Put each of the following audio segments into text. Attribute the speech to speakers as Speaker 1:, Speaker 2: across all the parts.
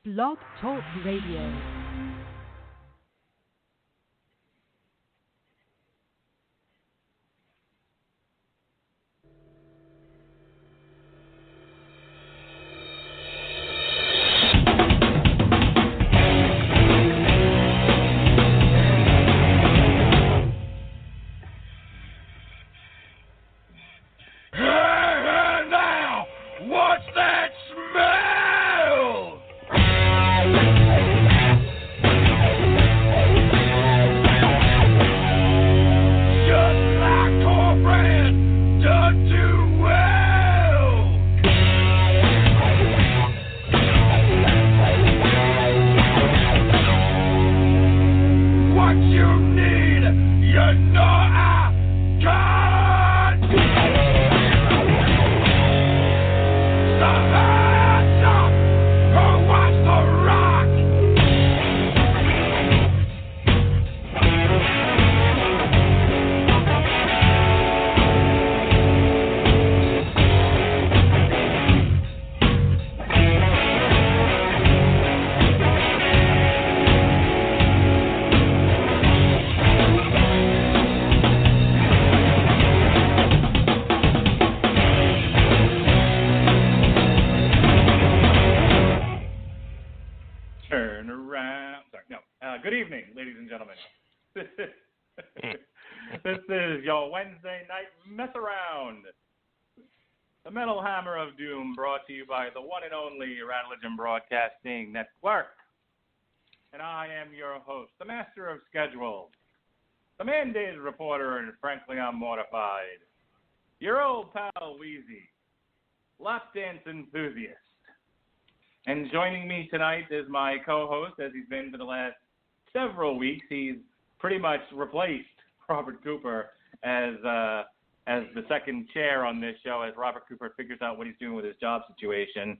Speaker 1: Blog Talk Radio.
Speaker 2: Good evening, ladies and gentlemen. This is your Wednesday night mess around. The Metal Hammer of Doom, brought to you by the one and only Rattlegion Broadcasting Network. And I am your host, the master of schedule, the mandated reporter, and frankly I'm mortified, your old pal Wheezy, lap dance enthusiast. And joining me tonight is my co-host, as he's been for the last several weeks. He's pretty much replaced Robert Cooper as the second chair on this show as Robert Cooper figures out what he's doing with his job situation.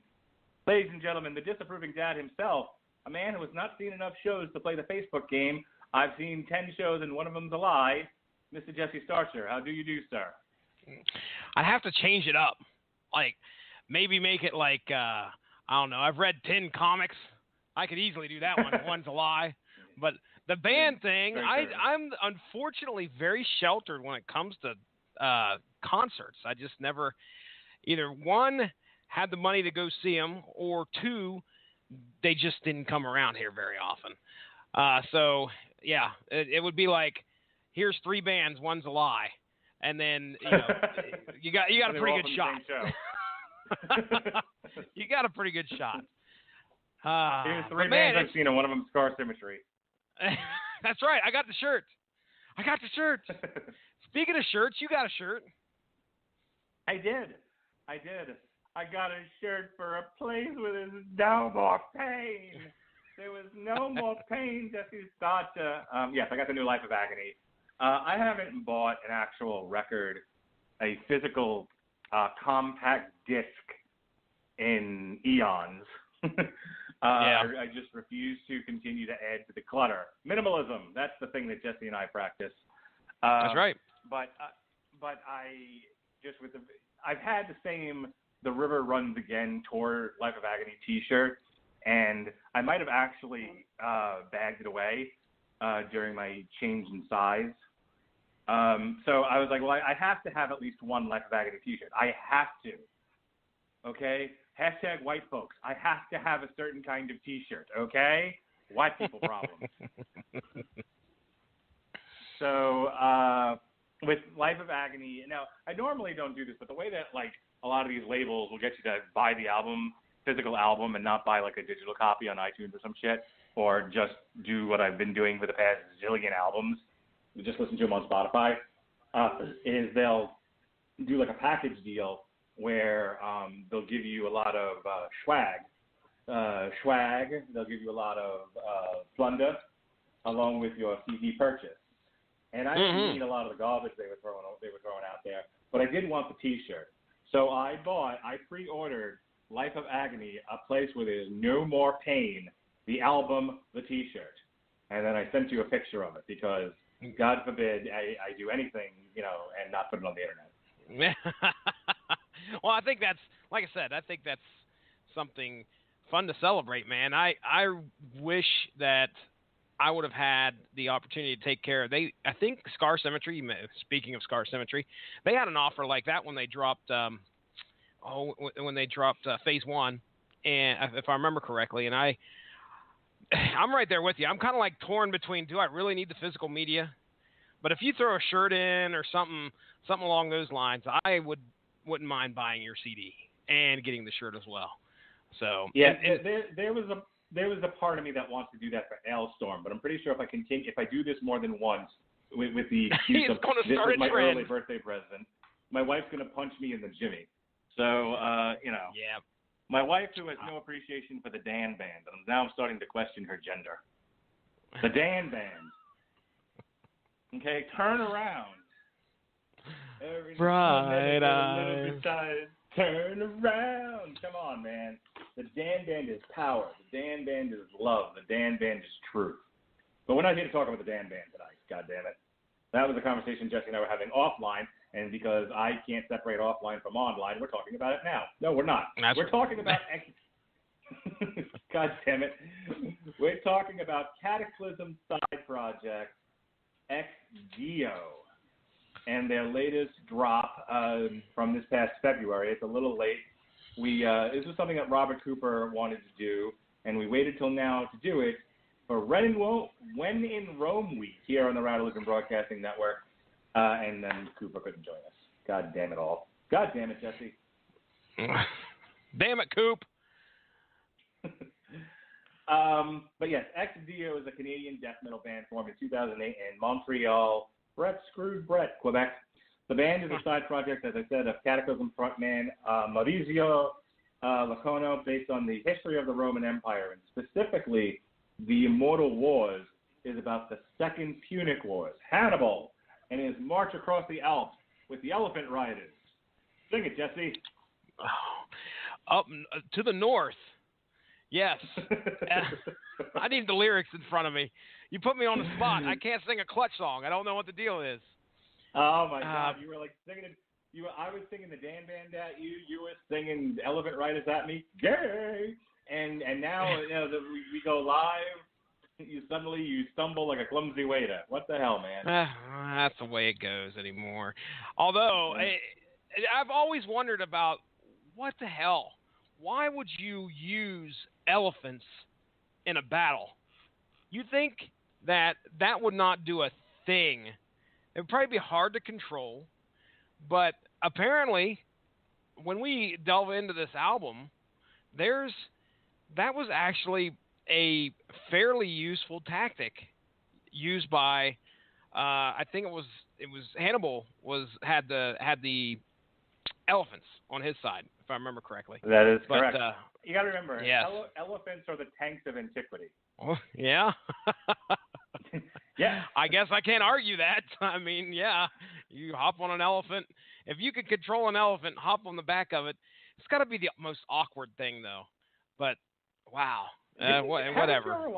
Speaker 2: Ladies and gentlemen, the disapproving dad himself, a man who has not seen enough shows to play the Facebook game. I've seen 10 shows and one of them's a lie. Mr. Jesse Starcher, how do you do, sir?
Speaker 3: I have to change it up. Like, maybe make it like, I don't know, I've read 10 comics. I could easily do that one. One's a lie. But the band thing, I'm unfortunately very sheltered when it comes to concerts. I just never, either one, had the money to go see them, or two, they just didn't come around here very often. So, yeah, it would be like, here's 3 bands, one's a lie. And then, you got a pretty good shot. You got a pretty good shot.
Speaker 2: Here's 3 bands I've seen, and one of them's Scar Symmetry.
Speaker 3: That's right. I got the shirt. Speaking of shirts, you got a shirt.
Speaker 2: I did. I got a shirt for a place where there's no more pain. There was no more pain, Jesse Starcher. Yes, I got the new Life of Agony. I haven't bought an actual record, a physical compact disc in eons. I just refuse to continue to add to the clutter. Minimalism, that's the thing that Jesse and I practice.
Speaker 3: That's right.
Speaker 2: But I've had the same The River Runs Again tour Life of Agony t-shirt, and I might have actually bagged it away during my change in size. So I was like, well, I have to have at least one Life of Agony t-shirt. I have to. Okay? Hashtag white folks. I have to have a certain kind of t-shirt, okay? White people problems. So with Life of Agony, now, I normally don't do this, but the way that, like, a lot of these labels will get you to buy the album, physical album, and not buy, like, a digital copy on iTunes or some shit, or just do what I've been doing for the past zillion albums, just listen to them on Spotify, is they'll do, like, a package deal where they'll give you a lot of swag. They'll give you a lot of plunder along with your CD purchase. And I didn't need a lot of the garbage they were throwing out there, but I did want the T-shirt. So I pre-ordered Life of Agony, a place where there's no more pain, the album, the T-shirt. And then I sent you a picture of it because, God forbid, I do anything, and not put it on the internet.
Speaker 3: Well, I think that's, like I said, I think that's something fun to celebrate, man. I wish that I would have had the opportunity to take care of. I think Scar Symmetry. Speaking of Scar Symmetry, they had an offer like that when they dropped. When they dropped Phase 1, and if I remember correctly, and I'm right there with you. I'm kind of like torn between, do I really need the physical media? But if you throw a shirt in or something along those lines, I wouldn't mind buying your CD and getting the shirt as well. So
Speaker 2: yeah, there was a part of me that wants to do that for Ailstorm, but I'm pretty sure if I do this more than once with the excuse of this is my early birthday present, my wife's gonna punch me in the jimmy. So
Speaker 3: yeah.
Speaker 2: My wife, who has no appreciation for the Dan Band, and I'm now starting to question her gender. The Dan Band. Okay, turn around.
Speaker 3: Bright
Speaker 2: eyes. Turn around. Come on, man. The Dan Band is power. The Dan Band is love. The Dan Band is truth. But we're not here to talk about the Dan Band tonight. God damn it. That was a conversation Jesse and I were having offline, and because I can't separate offline from online, we're talking about it now. No, we're not. We're talking about God damn it. We're talking about Kataklysm side project XGeo and their latest drop from this past February. It's a little late. This is something that Robert Cooper wanted to do, and we waited till now to do it for When in Rome week here on the Rattleism Broadcasting Network, and then Cooper couldn't join us. God damn it all. God damn it, Jesse.
Speaker 3: Damn it, Coop.
Speaker 2: But yes, XGeo is a Canadian death metal band formed in 2008 in Montreal, Quebec. The band is a side project, as I said, of Kataklysm frontman Maurizio Iacono, based on the history of the Roman Empire, and specifically the Immortal Wars is about the Second Punic Wars. Hannibal and his march across the Alps with the elephant riders. Sing it, Jesse.
Speaker 3: Up to the north. Yes. I need the lyrics in front of me. You put me on the spot. I can't sing a Clutch song. I don't know what the deal is.
Speaker 2: Oh, my God. You were like singing it. I was singing the Dan Band at you. You were singing Elephant Riders at me. Yay! And now we go live. You stumble like a clumsy waiter. What the hell, man?
Speaker 3: That's the way it goes anymore. Although, I've always wondered about what the hell. Why would you use elephants in a battle? You think that would not do a thing. It would probably be hard to control. But apparently, when we delve into this album, that was actually a fairly useful tactic used by I think it was Hannibal had the elephants on his side, if I remember correctly.
Speaker 2: That is correct. You got to remember,
Speaker 3: yes.
Speaker 2: Elephants are the tanks of antiquity.
Speaker 3: Oh, yeah.
Speaker 2: Yeah.
Speaker 3: I guess I can't argue that. I mean, yeah, you hop on an elephant. If you could control an elephant, hop on the back of it. It's got to be the most awkward thing, though. But wow, whatever.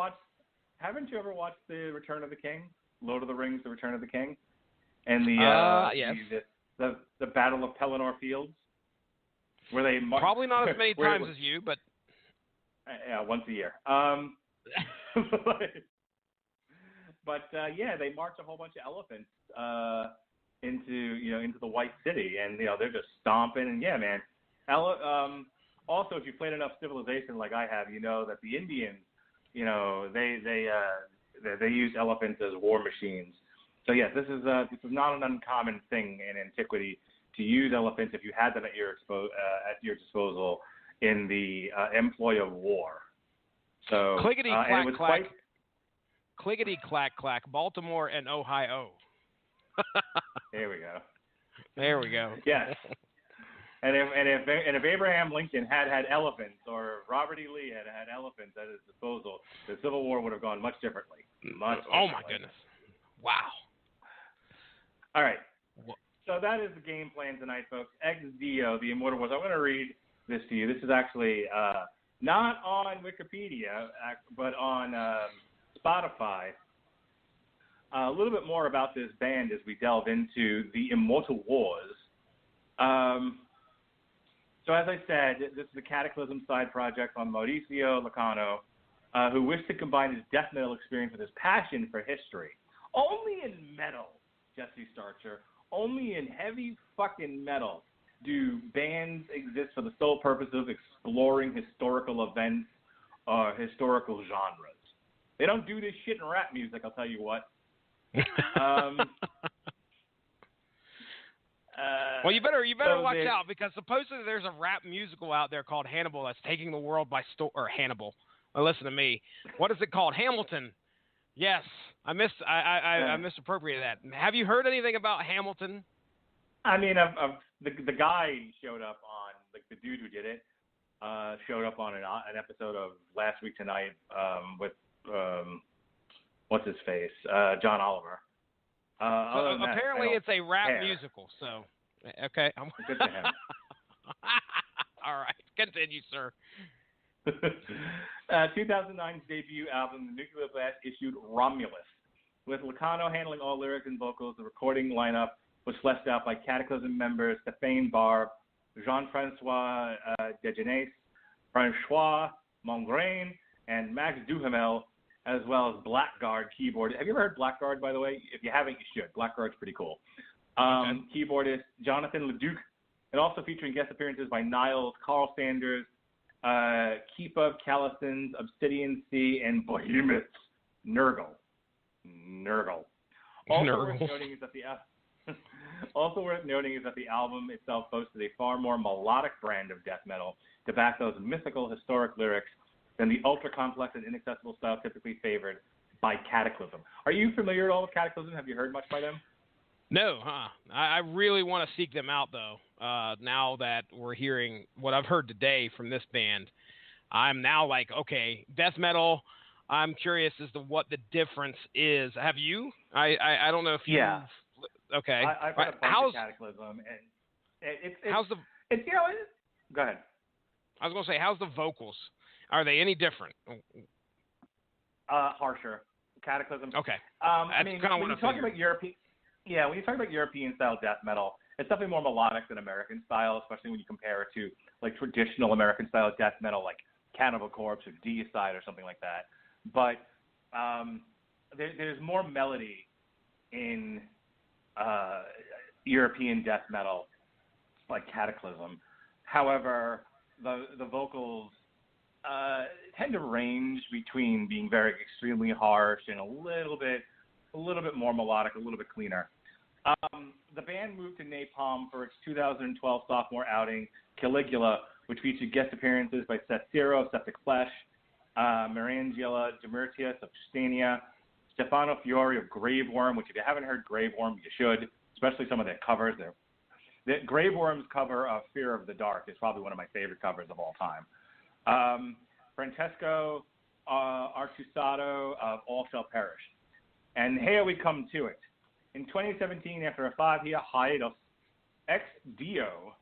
Speaker 2: Haven't you ever watched The Return of the King, Lord of the Rings, The Return of the King, and
Speaker 3: yes.
Speaker 2: the Battle of Pelennor Fields, where they
Speaker 3: probably not as many times as you, but
Speaker 2: once a year. But they march a whole bunch of elephants into the White City, and they're just stomping, and yeah, man. Also, if you played enough Civilization like I have, you know that the Indians, they use elephants as war machines. So yes, this is not an uncommon thing in antiquity to use elephants if you had them at your disposal in the employ of war. So
Speaker 3: clickety clack clack, clickety clack clack, Baltimore and Ohio.
Speaker 2: There we go.
Speaker 3: There we go.
Speaker 2: Yes. And if Abraham Lincoln had elephants, or Robert E. Lee had elephants at his disposal, the Civil War would have gone much differently.
Speaker 3: Oh my goodness! Wow.
Speaker 2: All right. So that is the game plan tonight, folks. XGeo, the Immortal Wars. I'm going to read this to you. This is actually not on Wikipedia, but on Spotify. A little bit more about this band as we delve into the Immortal Wars. So as I said, this is a Kataklysm side project on Maurizio Iacono, who wished to combine his death metal experience with his passion for history. Only in metal, Jesse Starcher, only in heavy fucking metal do bands exist for the sole purpose of exploring historical events or historical genres. They don't do this shit in rap music, I'll tell you what.
Speaker 3: Well, you better watch out, because supposedly there's a rap musical out there called Hannibal that's taking the world by storm. Or Hannibal. Well, listen to me. What is it called? Hamilton. Yes, I misappropriated that. Have you heard anything about Hamilton?
Speaker 2: I mean, the guy showed up on, like, the dude who did it showed up on an episode of Last Week Tonight with what's his face, John Oliver.
Speaker 3: Apparently, it's a rap musical. So, okay.
Speaker 2: Good to him.
Speaker 3: All right, continue, sir.
Speaker 2: 2009's debut album, The Nuclear Blast, issued Romulus. With Iacono handling all lyrics and vocals, the recording lineup was fleshed out by Kataklysm members Stéphane Barbe, Jean-François Degenais, François Mongrain, and Max Duhamel, as well as Blackguard keyboard. Have you ever heard Blackguard, by the way? If you haven't, you should. Blackguard's pretty cool. Keyboardist Jonathan Leduc, and also featuring guest appearances by Niles, Carl Sanders, Keepa, Callison, Obsidian Sea, and Behemoth Nurgle. Also worth noting is that the album itself boasted a far more melodic brand of death metal to back those mythical, historic lyrics than the ultra-complex and inaccessible style typically favored by Kataklysm. Are you familiar at all with Kataklysm? Have you heard much by them?
Speaker 3: No, I really want to seek them out, though. Now that we're hearing what I've heard today from this band, I'm now like, okay, death metal. I'm curious as to what the difference is. Have you? I don't know if you.
Speaker 2: Yeah.
Speaker 3: Okay.
Speaker 2: I've heard a bunch of Kataklysm, and it's go ahead.
Speaker 3: I was gonna say, how's the vocals? Are they any different?
Speaker 2: Harsher. Kataklysm.
Speaker 3: Okay.
Speaker 2: I mean, when you talk about European style death metal, it's definitely more melodic than American style, especially when you compare it to like traditional American style death metal, like Cannibal Corpse or Deicide or something like that. But there's more melody in European death metal, like Kataklysm. However, the vocals tend to range between being very extremely harsh and a little bit more melodic, a little bit cleaner. The band moved to Napalm for its 2012 sophomore outing, Caligula, which featured guest appearances by Seth Zero of Septic Flesh, Mariangela Demirtius of Stania, Stefano Fiori of Graveworm, which if you haven't heard Graveworm, you should, especially some of their covers. The Graveworm's cover of Fear of the Dark is probably one of my favorite covers of all time. Francesco Artusato of All Shall Perish. And here we come to it. In 2017, after a 5-year hiatus, ex-Dio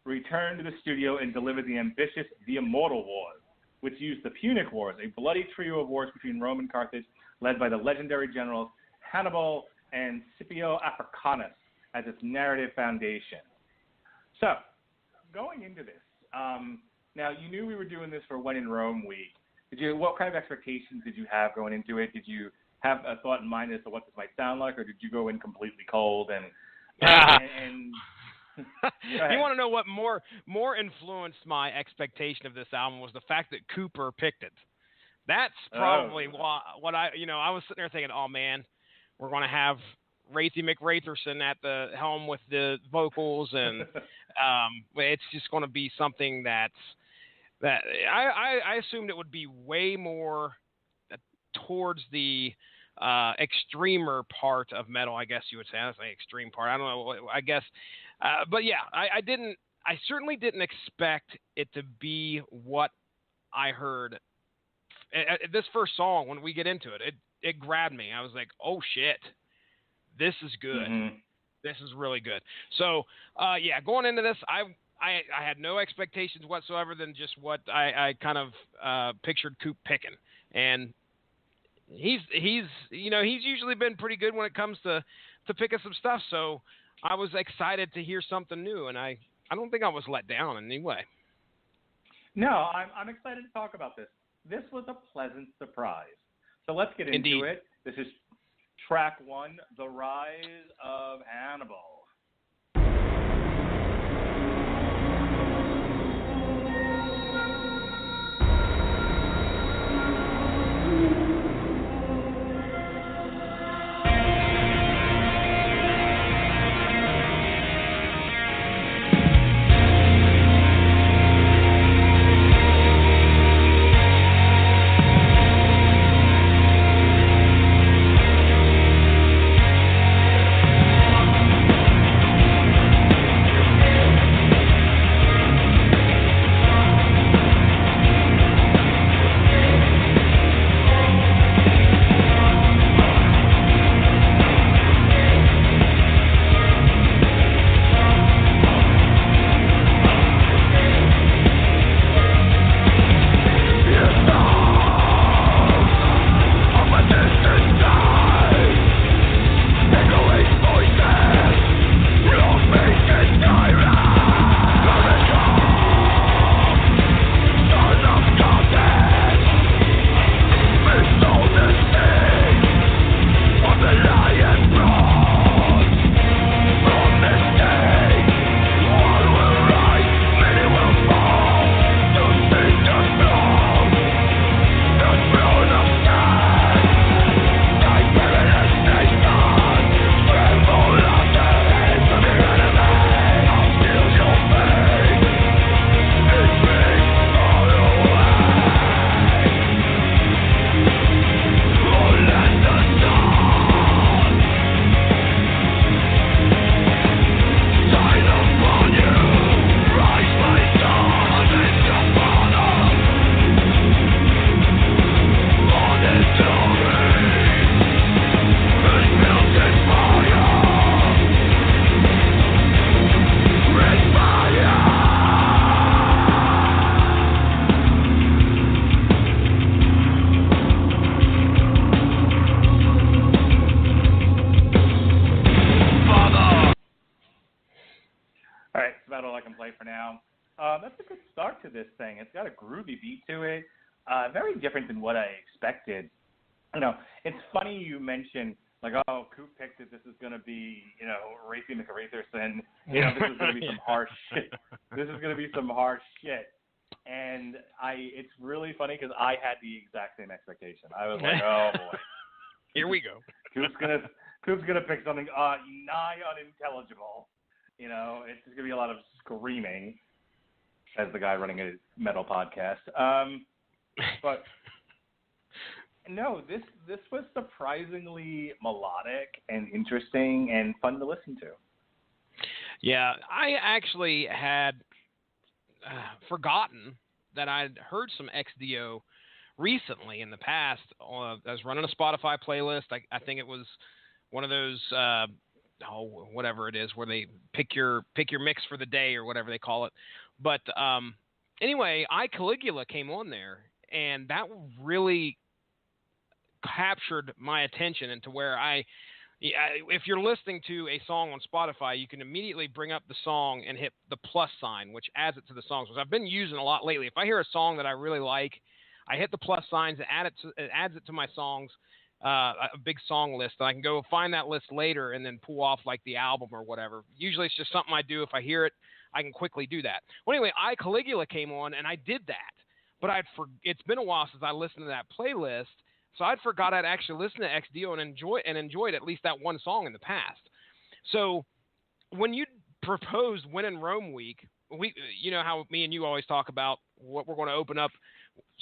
Speaker 2: returned to the studio and delivered the ambitious The Immortal Wars, which used the Punic Wars, a bloody trio of wars between Rome and Carthage, led by the legendary generals Hannibal and Scipio Africanus as its narrative foundation. So, going into this, now you knew we were doing this for When in Rome week. What kind of expectations did you have going into it? Did you have a thought in mind as to what this might sound like, or did you go in completely cold and
Speaker 3: You want to know what more influenced my expectation of this album was the fact that Cooper picked it. That's probably what I was sitting there thinking, oh man, we're going to have Wraithy McWraitherson at the helm with the vocals, and it's just going to be something that I assumed it would be way more towards the extremer part of metal, I guess you would say. I don't say extreme part. I don't know. I guess, but yeah, I certainly didn't expect it to be what I heard. This first song, when we get into it, it grabbed me. I was like, oh shit, this is good. Mm-hmm. This is really good. So, going into this, I had no expectations whatsoever than just what I kind of pictured Coop picking, and he's usually been pretty good when it comes to picking some stuff. So I was excited to hear something new, and I I don't think I was let down in any way.
Speaker 2: No, I'm excited to talk about this. This was a pleasant surprise. So let's get into
Speaker 3: Indeed.
Speaker 2: it. This is track 1, The Rise of Hannibal. That's a good start to this thing. It's got a groovy beat to it. Very different than what I expected. You know, it's funny you mentioned, like, oh, Coop picked it. This is going to be, you know, Racy McRatherson. You know, this is going to be some harsh shit. This is going to be some harsh shit. And it's really funny because I had the exact same expectation. I was like, oh, boy.
Speaker 3: Here we go.
Speaker 2: Coop's gonna pick something nigh unintelligible. You know, it's just gonna be a lot of screaming, as the guy running a metal podcast. But no, this was surprisingly melodic and interesting and fun to listen to.
Speaker 3: Yeah, I actually had forgotten that I'd heard some XDO recently in the past. I was running a Spotify playlist. I think it was one of those whatever it is where they pick your mix for the day or whatever they call it. But anyway, Caligula came on there, and that really captured my attention into where if you're listening to a song on Spotify, you can immediately bring up the song and hit the plus sign, which adds it to the songs, which I've been using a lot lately. If I hear a song that I really like, I hit the plus signs and it adds it to my songs, a big song list. And I can go find that list later and then pull off like the album or whatever. Usually it's just something I do. If I hear it, I can quickly do that. Well, anyway, Caligula came on and I did that. But it's been a while since I listened to that playlist, so I'd forgot I'd actually listened to XDO and enjoyed at least that one song in the past. So when you proposed When in Rome Week, you know how me and you always talk about what we're going to open up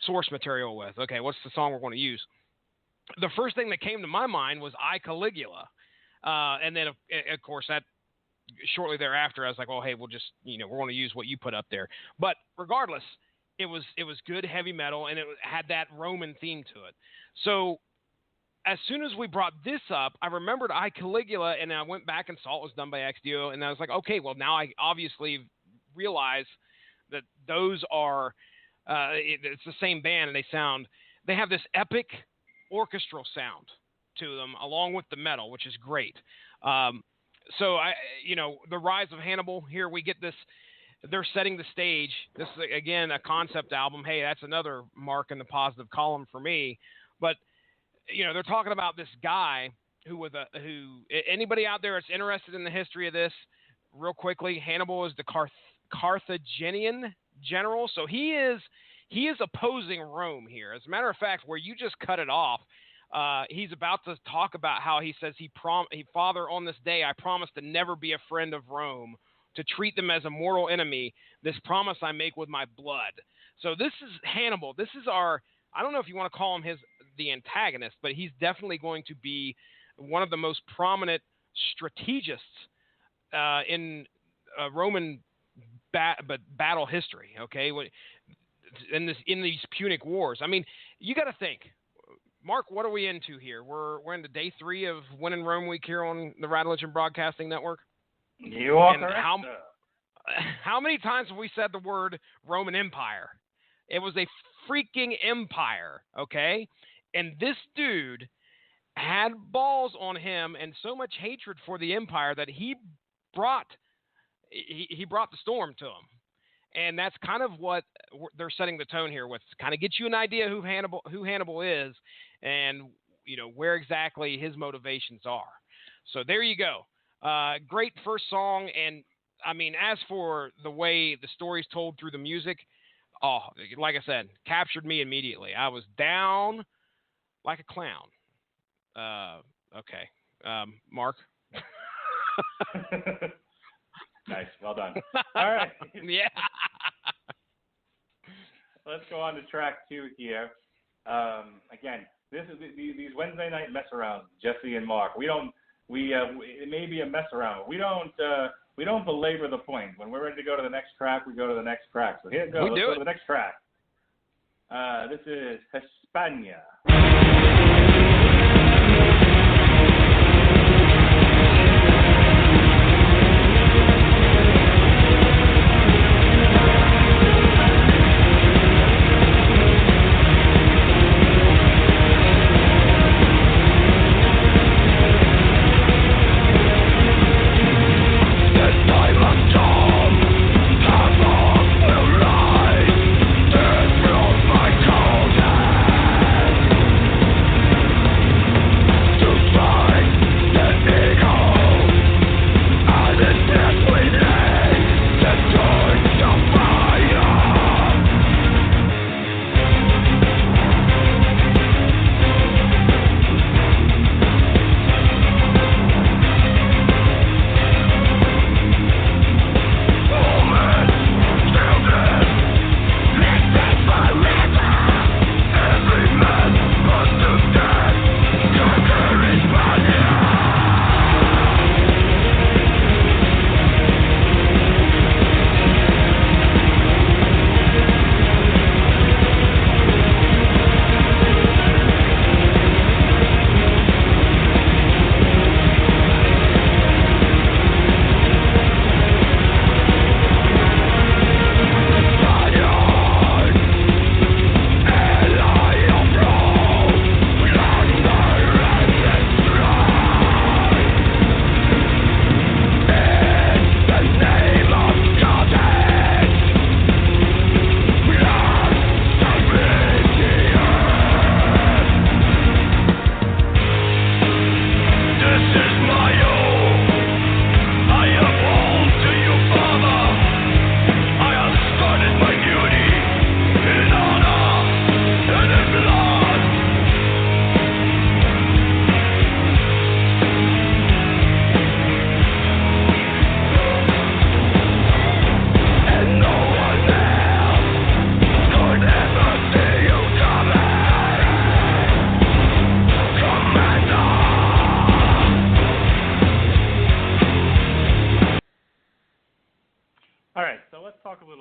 Speaker 3: source material with. Okay, what's the song we're going to use? The first thing that came to my mind was Caligula. And then, of course, that shortly thereafter, I was like, oh, hey, we're going to use what you put up there. But regardless, it was good heavy metal, and it had that Roman theme to it. So as soon as we brought this up, I remembered Caligula, and I went back and saw it was done by XDO, and I was like, okay, well, now I obviously realize that those are it's the same band, and they have this epic orchestral sound to them along with the metal, which is great. So the Rise of Hannibal, here we get this they're setting the stage. This is, again, a concept album. Hey, that's another mark in the positive column for me. But, they're talking about this guy who anybody out there that's interested in the history of this, real quickly, Hannibal is the Carthaginian general. So he is opposing Rome here. As a matter of fact, where you just cut it off, he's about to talk about how he says, Father, on this day, I promise to never be a friend of Rome, to treat them as a mortal enemy. This promise I make with my blood. So this is Hannibal. This is I don't know if you want to call him the antagonist, but he's definitely going to be one of the most prominent strategists in Roman battle history. Okay, in these Punic Wars. I mean, you got to think, Mark. What are we into here? We're into day 3 of When in Rome Week here on the Radulich Broadcasting Network.
Speaker 2: You are correct.
Speaker 3: How many times have we said the word Roman Empire? It was a freaking empire, okay? And this dude had balls on him and so much hatred for the empire that he brought the storm to him. And that's kind of what they're setting the tone here with, kind of get you an idea who Hannibal is and, where exactly his motivations are. So there you go. Great first song. And I mean, as for the way the story's told through the music, like I said, captured me immediately. I was down like a clown. Okay. Mark.
Speaker 2: Nice. Well done. All right.
Speaker 3: Yeah.
Speaker 2: Let's go on to track 2 here. Again, this is these Wednesday night mess arounds, Jesse and Mark. It may be a mess around. We don't belabor the point. When we're ready to go to the next track, we go to the next track. So here it goes. Let's go to the next track. This is Hispania.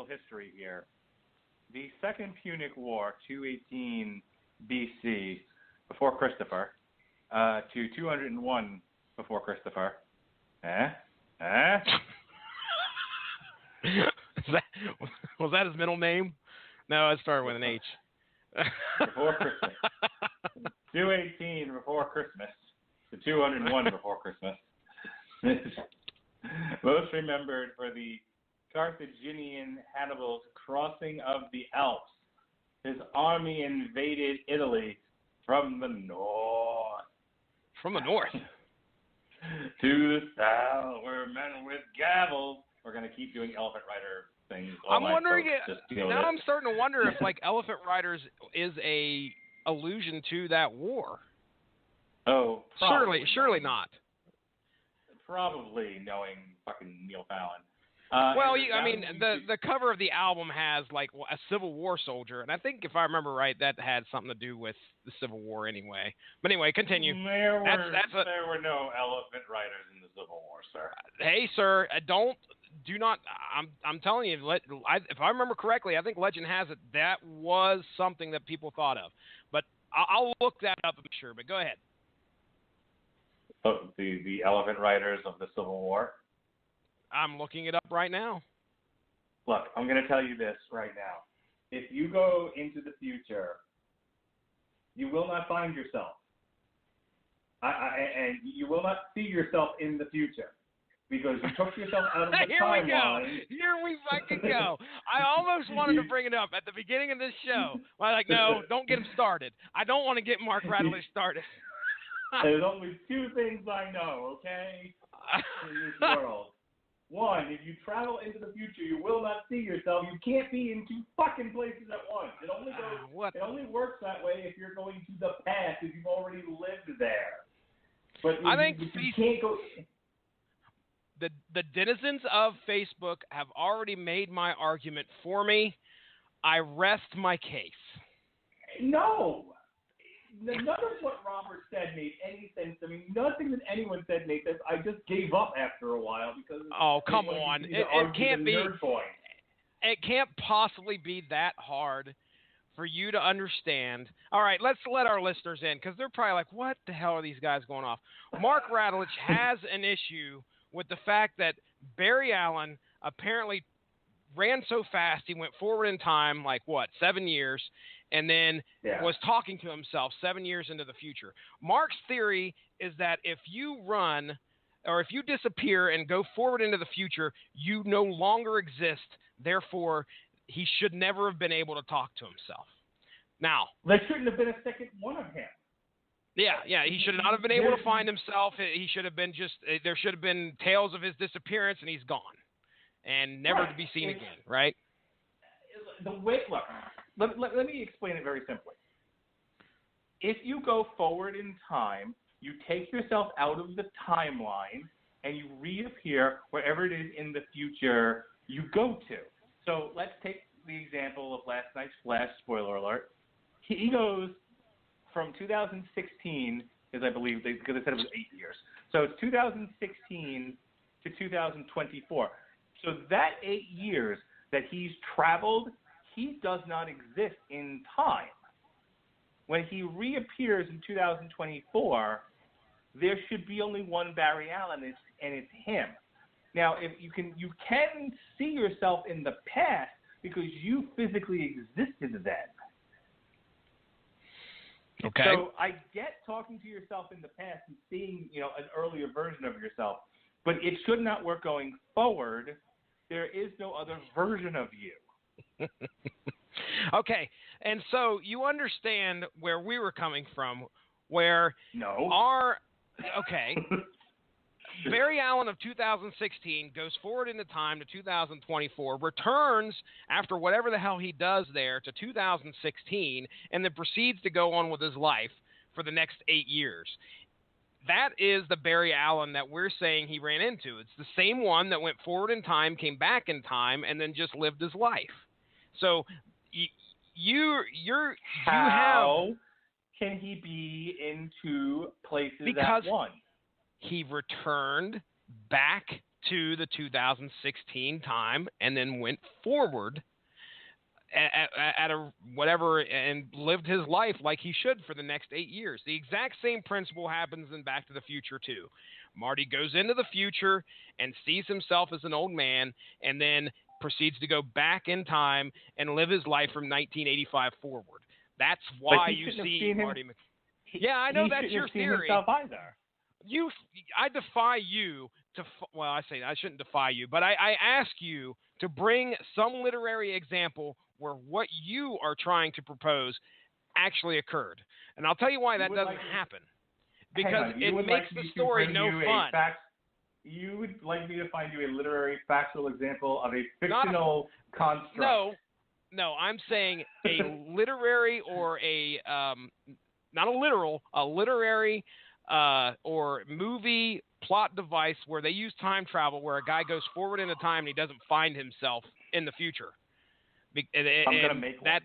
Speaker 2: History here. The Second Punic War, 218 BC, before Christopher, to 201 before Christopher.
Speaker 3: Was that his middle name? No, it started with an H.
Speaker 2: Before Christmas. 218 before Christmas to 201 before Christmas. Most remembered for the Carthaginian Hannibal's crossing of the Alps. His army invaded Italy from the north.
Speaker 3: From the north?
Speaker 2: To the south, where men with gavels. We're going to keep doing elephant rider things.
Speaker 3: I'm wondering, now I'm starting to wonder if, like, Elephant Riders is a allusion to that war.
Speaker 2: Oh,
Speaker 3: surely not.
Speaker 2: Probably, knowing fucking Neil Fallon.
Speaker 3: Well, I mean, the cover of the album has, like, a Civil War soldier, and I think, if I remember right, that had something to do with the Civil War anyway. But anyway, continue.
Speaker 2: There were no elephant riders in the Civil War, sir.
Speaker 3: Hey, sir, do not. I'm telling you, if I remember correctly, I think legend has it that was something that people thought of. But I'll look that up, I'm sure. But go ahead.
Speaker 2: Oh, the elephant riders of the Civil War.
Speaker 3: I'm looking it up right now.
Speaker 2: Look, I'm going to tell you this right now. If you go into the future, you will not find yourself. And you will not see yourself in the future. Because you took yourself out of the timeline.
Speaker 3: Here we fucking go. I almost wanted to bring it up at the beginning of this show. I'm like, no, don't get him started. I don't want to get Mark Radulich started.
Speaker 2: There's only two things I know, okay, in this world. One, if you travel into the future, you will not see yourself. You can't be in two fucking places at once. It only works that way if you're going to the past, if you've already lived there. But
Speaker 3: I think
Speaker 2: you can't go.
Speaker 3: The denizens of Facebook have already made my argument for me. I rest my case.
Speaker 2: No. None of what Robert said made any sense. I mean, nothing that anyone said made sense. I just gave up after a while because.
Speaker 3: Oh, come on! It can't be. It can't possibly be that hard for you to understand. All right, let's let our listeners in because they're probably like, "What the hell are these guys going off?" Mark Radulich has an issue with the fact that Barry Allen apparently ran so fast he went forward in time, like 7 years, and then was talking to himself 7 years into the future. Mark's theory is that if you run or if you disappear and go forward into the future, you no longer exist. Therefore, he should never have been able to talk to himself. Now,
Speaker 2: there shouldn't have been a second one of him.
Speaker 3: Yeah, he should not have been able to find himself. He should have been there should have been tales of his disappearance, and he's gone. And never to be seen again, right?
Speaker 2: Look, let me explain it very simply. If you go forward in time, you take yourself out of the timeline, and you reappear wherever it is in the future you go to. So let's take the example of last night's Flash, spoiler alert. He goes from 2016, because I believe because they said it was 8 years. So it's 2016 to 2024. So that 8 years that he's traveled, he does not exist in time. When he reappears in 2024, there should be only one Barry Allen, and it's him. Now, if you can see yourself in the past because you physically existed then.
Speaker 3: Okay.
Speaker 2: So I get talking to yourself in the past and seeing, an earlier version of yourself, but it should not work going forward. There is no other version of you.
Speaker 3: Okay, and so you understand where we were coming from, where Barry Allen of 2016 goes forward into time to 2024, returns after whatever the hell he does there to 2016, and then proceeds to go on with his life for the next 8 years. That is the Barry Allen that we're saying he ran into. It's the same one that went forward in time, came back in time, and then just lived his life. So
Speaker 2: How can he be in two places at once?
Speaker 3: He returned back to the 2016 time and then went forward at a whatever and lived his life like he should for the next 8 years. The exact same principle happens in Back to the Future too. Marty goes into the future and sees himself as an old man and then proceeds to go back in time and live his life from 1985 forward. That's why you see Marty. Yeah, I know that's your theory. I defy you to. Well, I say I shouldn't defy you, but I ask you to bring some literary example where what you are trying to propose actually occurred. And I'll tell you why that doesn't happen. Because it makes the story no fun.
Speaker 2: You would like me to find you a literary factual example of a fictional construct.
Speaker 3: No, I'm saying a literary or not a literal, a literary or movie plot device where they use time travel, where a guy goes forward in time and he doesn't find himself in the future.
Speaker 2: I'm going to make one.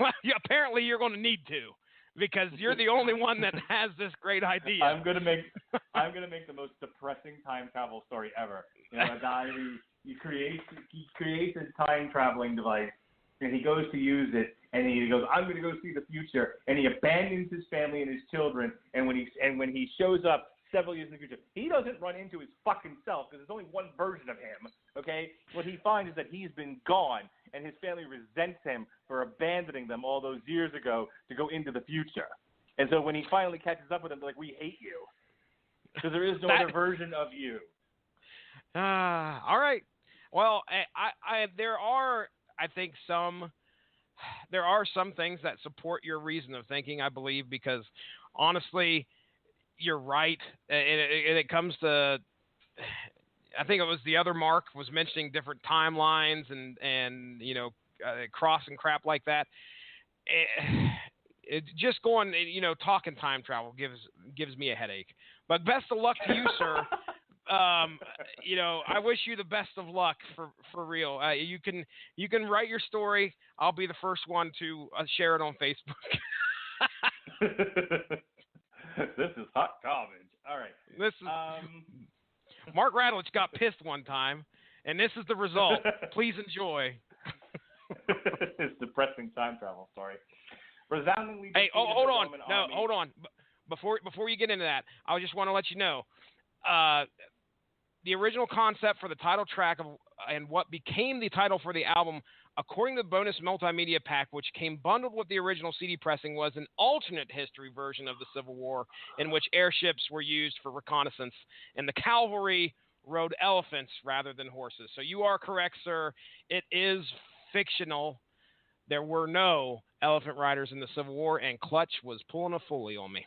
Speaker 3: Well, apparently you're going to need to, because you're the only one that has this great idea.
Speaker 2: I'm going to make the most depressing time travel story ever. You know, a guy who he creates a time traveling device, and he goes to use it, and he goes, I'm going to go see the future, and he abandons his family and his children, and when he shows up several years in the future, he doesn't run into his fucking self, because there's only one version of him, okay? What he finds is that he's been gone, and his family resents him for abandoning them all those years ago to go into the future. And so when he finally catches up with them, they're like, we hate you, because there is no other version of you.
Speaker 3: All right. Well, there are some things that support your reason of thinking, I believe, because honestly, you're right. And it comes to, I think it was the other Mark was mentioning different timelines and cross and crap like that. It just going, talking time travel gives me a headache. But best of luck to you, sir. I wish you the best of luck for real. You can write your story. I'll be the first one to share it on Facebook.
Speaker 2: This is hot garbage. All right.
Speaker 3: This is Mark Radulich got pissed one time, and this is the result. Please enjoy.
Speaker 2: It's depressing time travel story. Resoundingly.
Speaker 3: Hey, hold on. No, hold on. Before you get into that, I just want to let you know. The original concept for the title track and what became the title for the album, according to the bonus multimedia pack, which came bundled with the original CD pressing, was an alternate history version of the Civil War in which airships were used for reconnaissance and the cavalry rode elephants rather than horses. So you are correct, sir. It is fictional. There were no elephant riders in the Civil War, and Clutch was pulling a Foley on me.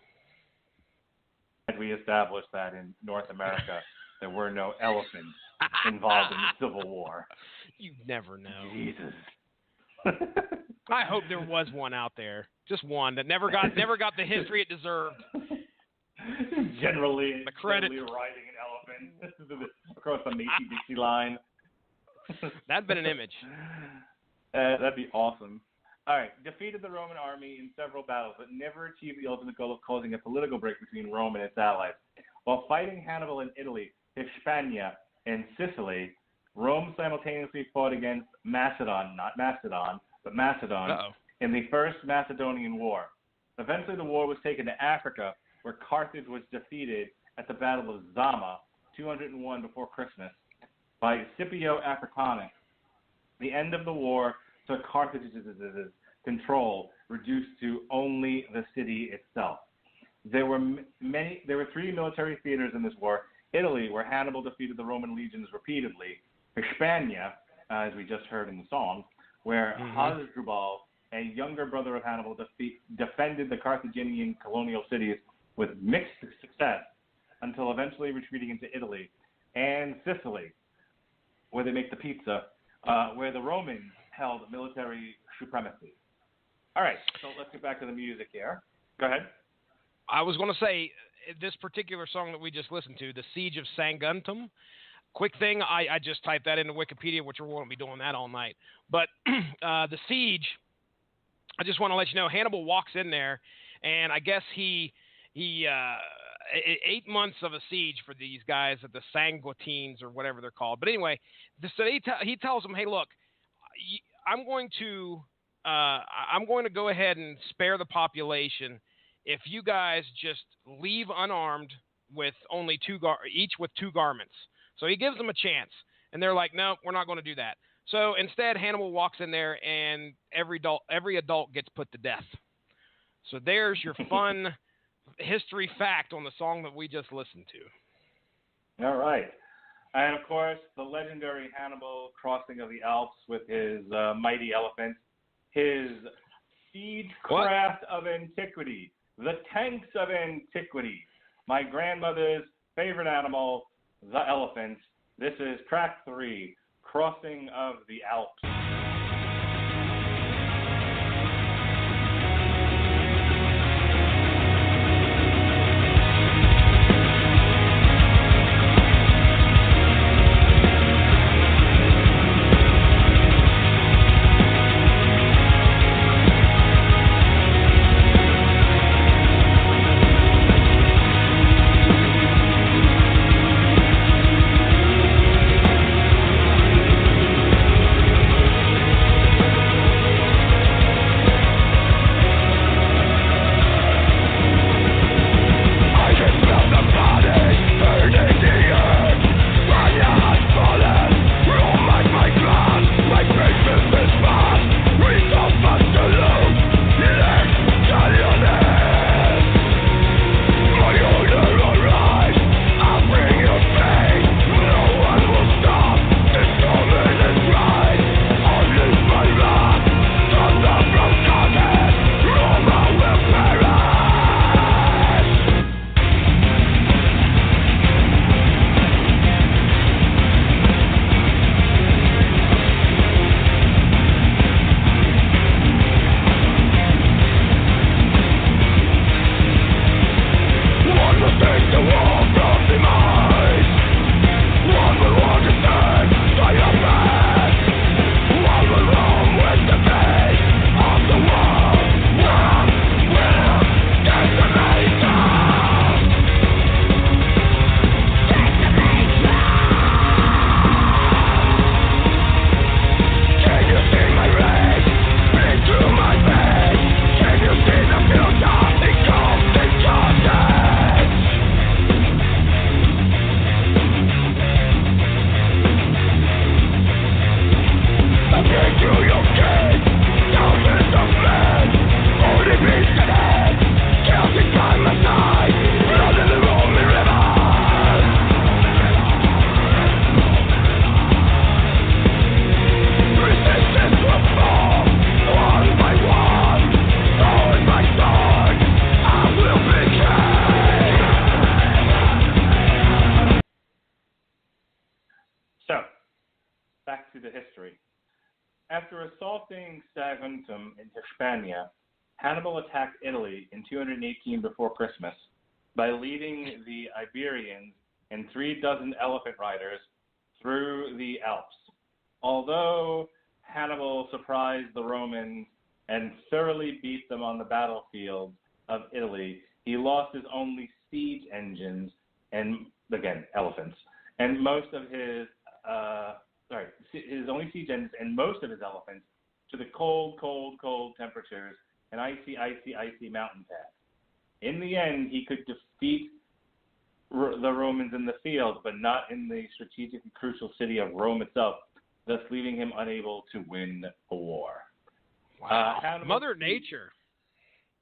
Speaker 2: We established that in North America there were no elephants involved in the Civil War.
Speaker 3: You never know.
Speaker 2: Jesus.
Speaker 3: I hope there was one out there, just one that never got the history it deserved.
Speaker 2: Generally
Speaker 3: credit.
Speaker 2: Riding an elephant across the Macy-Dixie line.
Speaker 3: That'd been an image.
Speaker 2: That'd be awesome. All right, defeated the Roman army in several battles, but never achieved the ultimate goal of causing a political break between Rome and its allies. While fighting Hannibal in Italy, Hispania, and Sicily, Rome simultaneously fought against Macedon, not Macedon, but Macedon, in the First Macedonian War. Eventually, the war was taken to Africa, where Carthage was defeated at the Battle of Zama, 201 before Christmas, by Scipio Africanus. The end of the war took Carthage's control reduced to only the city itself. There were three military theaters in this war: Italy, where Hannibal defeated the Roman legions repeatedly; Hispania, as we just heard in the song, where Hasdrubal, a younger brother of Hannibal, defended the Carthaginian colonial cities with mixed success until eventually retreating into Italy; and Sicily, where they make the pizza, where the Romans held military supremacy. All right, so let's get back to the music here. Go ahead.
Speaker 3: I was going to say, this particular song that we just listened to, The Siege of Saguntum, quick thing, I just typed that into Wikipedia, which we won't be doing that all night. But The Siege, I just want to let you know, Hannibal walks in there, and I guess he 8 months of a siege for these guys at the Sanguitines or whatever they're called. But anyway, so he tells them, hey, look, I'm going to go ahead and spare the population if you guys just leave unarmed with only each with two garments. So he gives them a chance, and they're like, no, we're not going to do that. So instead, Hannibal walks in there, and every adult gets put to death. So there's your fun history fact on the song that we just listened to.
Speaker 2: All right. And, of course, the legendary Hannibal crossing of the Alps with his mighty elephant, his siegecraft of antiquity, the tanks of antiquity, my grandmother's favorite animal, the elephant. This is track 3, Crossing of the Alps. After assaulting Saguntum in Hispania, Hannibal attacked Italy in 218 before Christmas by leading the Iberians and 36 elephant riders through the Alps. Although Hannibal surprised the Romans and thoroughly beat them on the battlefield of Italy, he lost his only siege engines and, again, elephants, and most of his only siege engines and most of his elephants to the cold temperatures and icy mountain paths. In the end, he could defeat the Romans in the field, but not in the strategically crucial city of Rome itself, thus leaving him unable to win a war.
Speaker 3: Wow. Mother Nature.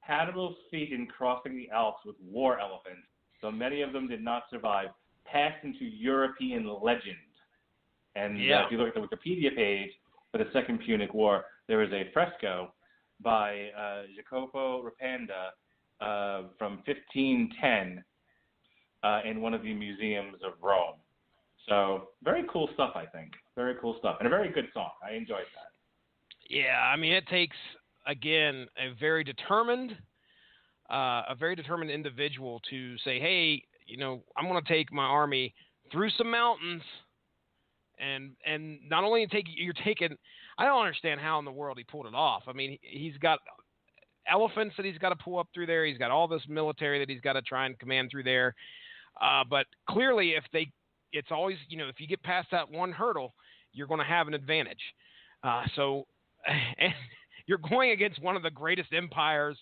Speaker 2: Hannibal's feat in crossing the Alps with war elephants, though many of them did not survive, passed into European legend. And if you look at the Wikipedia page for the Second Punic War, there is a fresco by Jacopo Rapanda from 1510 in one of the museums of Rome. So very cool stuff, I think. Very cool stuff. And a very good song. I enjoyed that.
Speaker 3: Yeah, I mean, it takes, again, a very determined individual to say, hey, I'm going to take my army through some mountains. And not only you're taking, I don't understand how in the world he pulled it off. I mean, he's got elephants that he's got to pull up through there. He's got all this military that he's got to try and command through there. But clearly, it's always, if you get past that one hurdle, you're going to have an advantage. And you're going against one of the greatest empires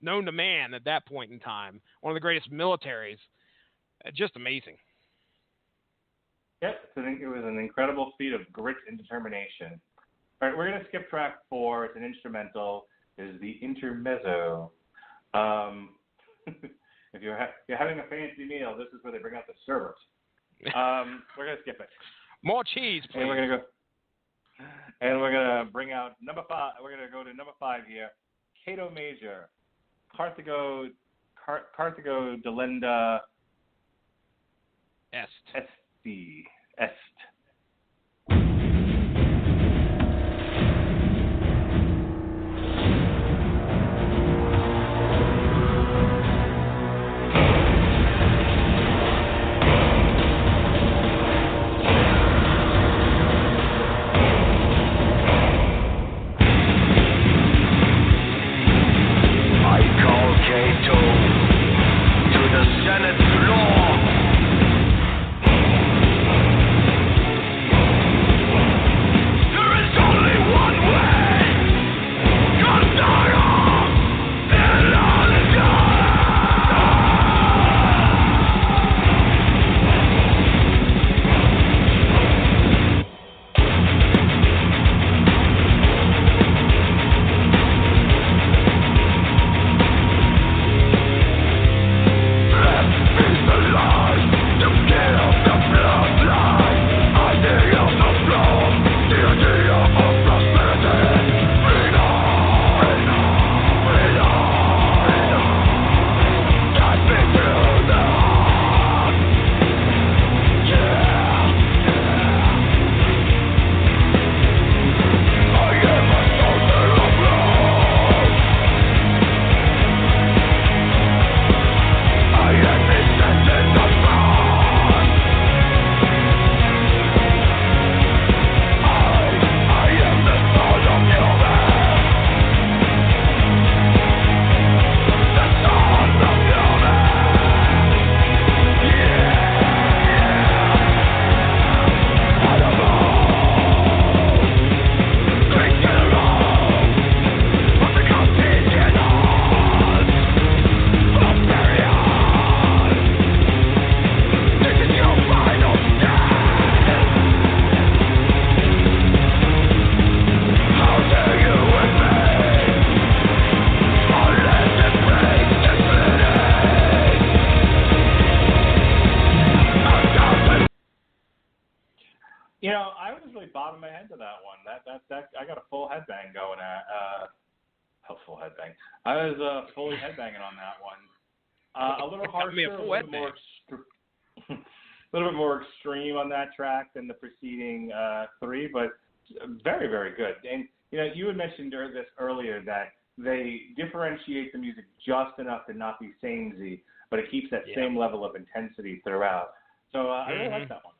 Speaker 3: known to man at that point in time, one of the greatest militaries. Just amazing.
Speaker 2: Yep, it was an incredible feat of grit and determination. All right, we're going to skip track 4. It's an instrumental. It is the intermezzo. If you're having a fancy meal, this is where they bring out the sherbet. We're gonna skip it.
Speaker 3: More cheese, please.
Speaker 2: And we're gonna bring out number 5. We're gonna go to number 5 here. Cato Major, Carthago delenda est. I was really bobbing my head to that one. That I got a full headbang going at. Full headbang. I was fully headbanging on that one. A little harsher, a little bit more extreme on that track than the preceding 3, but very, very good. And you had mentioned this earlier that they differentiate the music just enough to not be samey, but it keeps that same level of intensity throughout. So I really like that one.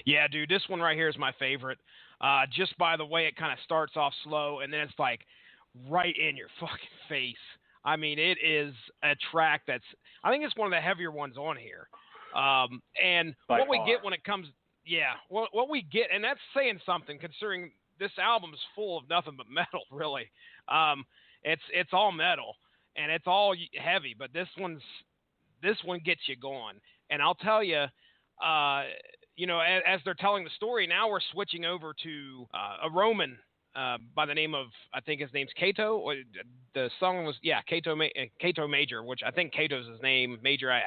Speaker 3: Yeah, dude, this one right here is my favorite. Just by the way it kind of starts off slow, and then it's like right in your fucking face. I mean, it is a track that's, I think it's one of the heavier ones on here. And
Speaker 2: by
Speaker 3: what
Speaker 2: far.
Speaker 3: we get when it comes, what we get, and that's saying something considering this album is full of nothing but metal, really. It's all metal, and it's all heavy, but this one gets you going. And I'll tell you, as they're telling the story, now we're switching over to a Roman by the name of, I think his name's Cato. Or the song was, Cato Major, which I think Cato's his name. Major,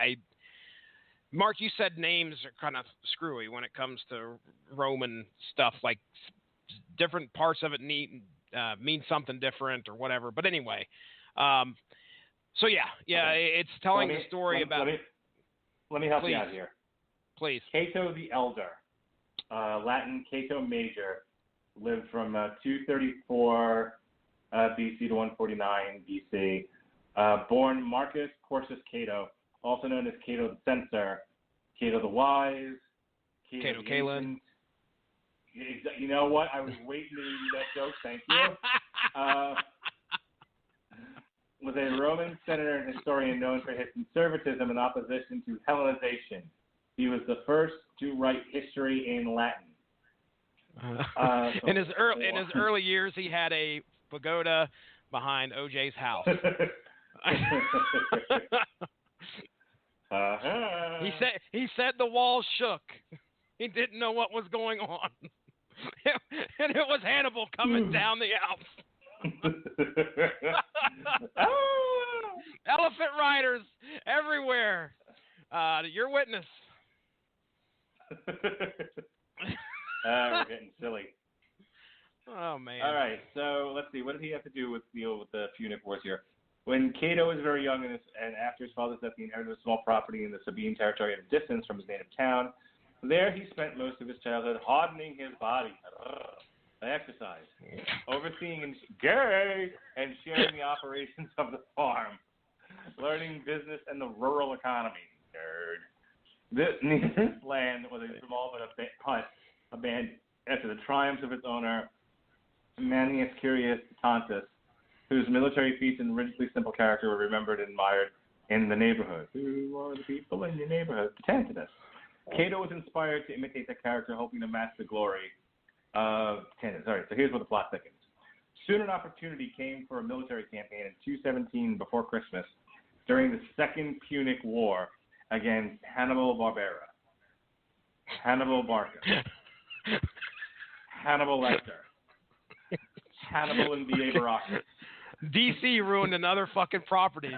Speaker 3: Mark, you said names are kind of screwy when it comes to Roman stuff. Like different parts of it mean something different or whatever. But anyway, it's telling the story about.
Speaker 2: Let me help you out here.
Speaker 3: Please.
Speaker 2: Cato the Elder, Latin Cato Major, lived from 234 BC to 149 BC. Born Marcus Porcius Cato, also known as Cato the Censor, Cato the Wise,
Speaker 3: Cato Kalin.
Speaker 2: You know what? I was waiting to read that joke. Thank you. Was a Roman senator and historian known for his conservatism and opposition to Hellenization. He was the first to write history in Latin.
Speaker 3: In his early years, he had a pagoda behind OJ's house. He said the walls shook. He didn't know what was going on, and it was Hannibal coming down the Alps. Elephant riders everywhere. Your witness.
Speaker 2: We're getting silly.
Speaker 3: Oh, man.
Speaker 2: All right, so let's see. What did he have to deal with the Punic Wars here? When Cato was very young and after his father's death, he inherited a small property in the Sabine territory at a distance from his native town. There he spent most of his childhood hardening his body by exercise, overseeing and sharing the operations of the farm, learning business and the rural economy. Nerd. This land was a small but abandoned after the triumphs of its owner, Manius Curius Tantus, whose military feats and rigidly simple character were remembered and admired in the neighborhood. Who are the people in your neighborhood? Tentative. Cato was inspired to imitate that character, hoping to match the glory of Tentative. All right, so here's where the plot thickens. Soon an opportunity came for a military campaign in 217 before Christmas during the Second Punic War against Hannibal Barbera, Hannibal Barca, Hannibal Lecter, Hannibal and B.A. Baracus.
Speaker 3: DC ruined another fucking property.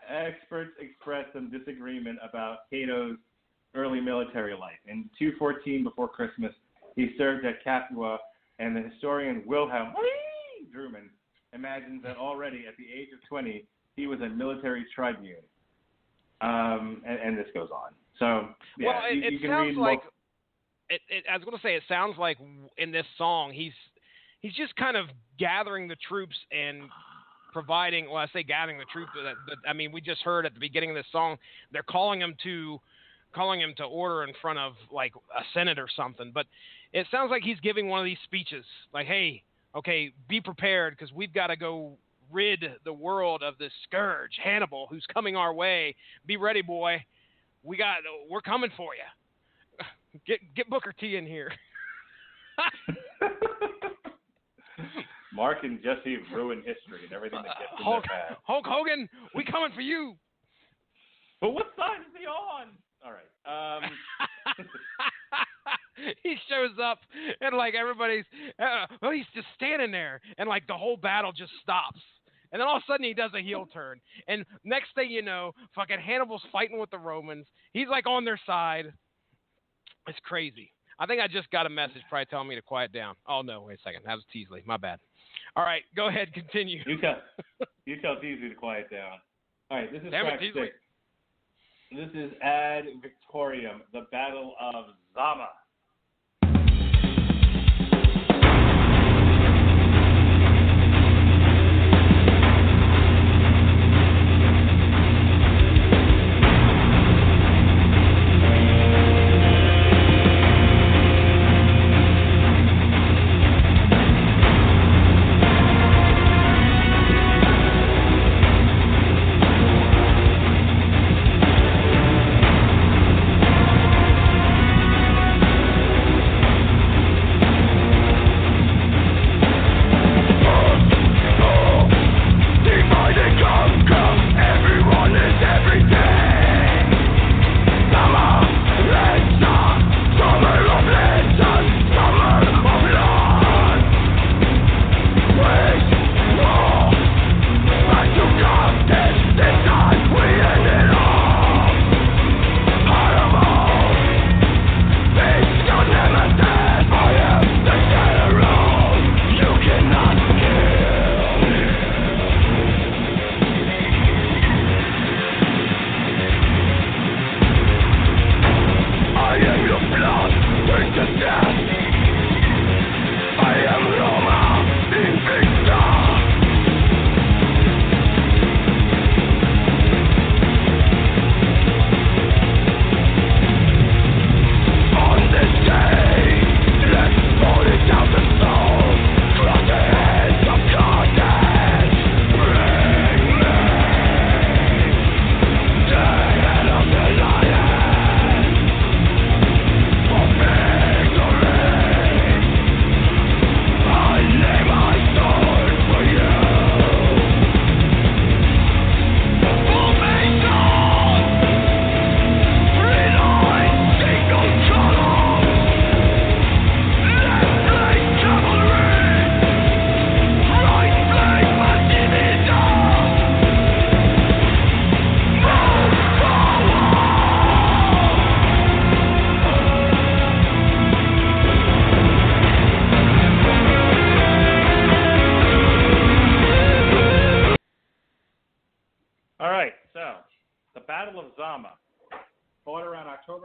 Speaker 2: Experts expressed some disagreement about Cato's early military life. In 214 before Christmas, he served at Capua, and the historian Wilhelm Drummond imagines that already at the age of 20, he was a military tribune. And this goes on. So, yeah,
Speaker 3: well,
Speaker 2: you can
Speaker 3: sounds
Speaker 2: read
Speaker 3: like I was going to say, it sounds like in this song he's just kind of gathering the troops and providing. Well, I say gathering the troops, but I mean, we just heard at the beginning of this song they're calling him to order in front of like a senate or something. But it sounds like he's giving one of these speeches, like, "Hey, okay, be prepared because we've got to go rid the world of this scourge, Hannibal, who's coming our way. Be ready, boy. We're coming for you. Get Booker T in here."
Speaker 2: Mark and Jesse ruin history and everything that gets in their path.
Speaker 3: Hulk Hogan, we coming for you.
Speaker 2: But what side is he on? All right.
Speaker 3: He shows up and like everybody's, he's just standing there and like the whole battle just stops. And then all of a sudden he does a heel turn. And next thing you know, fucking Hannibal's fighting with the Romans. He's like on their side. It's crazy. I think I just got a message probably telling me to quiet down. Oh, no, wait a second. That was Teasley. My bad. All right, go ahead. Continue.
Speaker 2: You tell Teasley to quiet down. All right, this is track 6. This is Ad Victoriam, the Battle of Zama.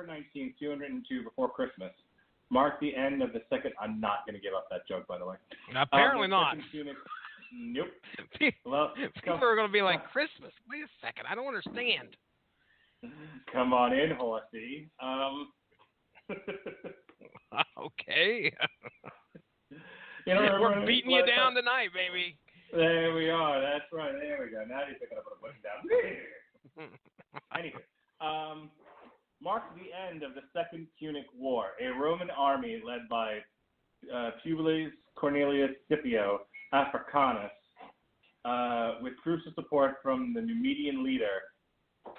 Speaker 2: October 19th, 202, before Christmas, marked the end of the second. I'm not going to give up that joke, by the way.
Speaker 3: Apparently not.
Speaker 2: Nope.
Speaker 3: People are going to be like, Christmas? Wait a second. I don't understand.
Speaker 2: Come on in, horsey.
Speaker 3: Okay.
Speaker 2: We're
Speaker 3: beating you down tonight, baby.
Speaker 2: There we are. That's right. There we go. Now you're picking up what I'm putting down. Anyway, marked the end of the Second Punic War. A Roman army led by Publius Cornelius Scipio Africanus, with crucial support from the Numidian leader,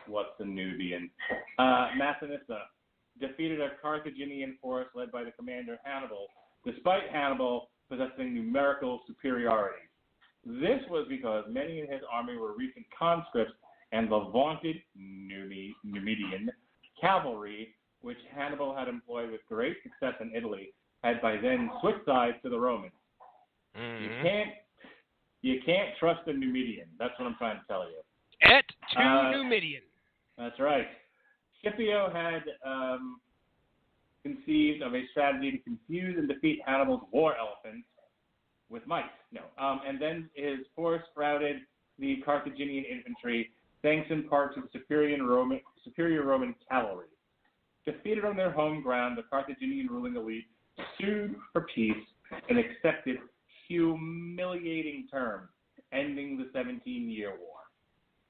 Speaker 2: what's the Nubian, Massinissa, defeated a Carthaginian force led by the commander Hannibal, despite Hannibal possessing numerical superiority. This was because many in his army were recent conscripts, and the vaunted Numidian cavalry, which Hannibal had employed with great success in Italy, had by then switched sides to the Romans.
Speaker 3: Mm-hmm.
Speaker 2: You can't trust the Numidian. That's what I'm trying to tell you.
Speaker 3: Et tu Numidian.
Speaker 2: That's right. Scipio had conceived of a strategy to confuse and defeat Hannibal's war elephants with mice. And then his force routed the Carthaginian infantry, thanks in part to the superior Roman cavalry. Defeated on their home ground, the Carthaginian ruling elite sued for peace and accepted humiliating terms, ending the 17-year war.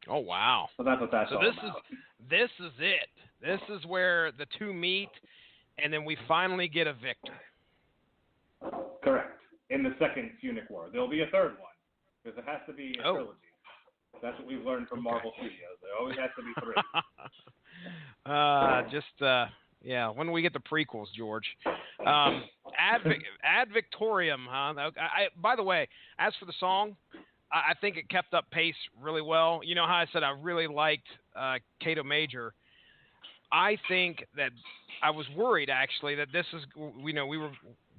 Speaker 3: Oh, wow.
Speaker 2: So that's what that's all about.
Speaker 3: This is it. This is where the two meet, and then we finally get a victor.
Speaker 2: Correct. In the Second Punic War. There'll be a third one, because it has to be a trilogy. That's what we've learned from Marvel Studios. There always has to be three.
Speaker 3: When do we get the prequels, George? Ad Victoriam, huh? By the way, as for the song, I think it kept up pace really well. You know how I said I really liked Cato Major? I think that I was worried, actually, that this is, we were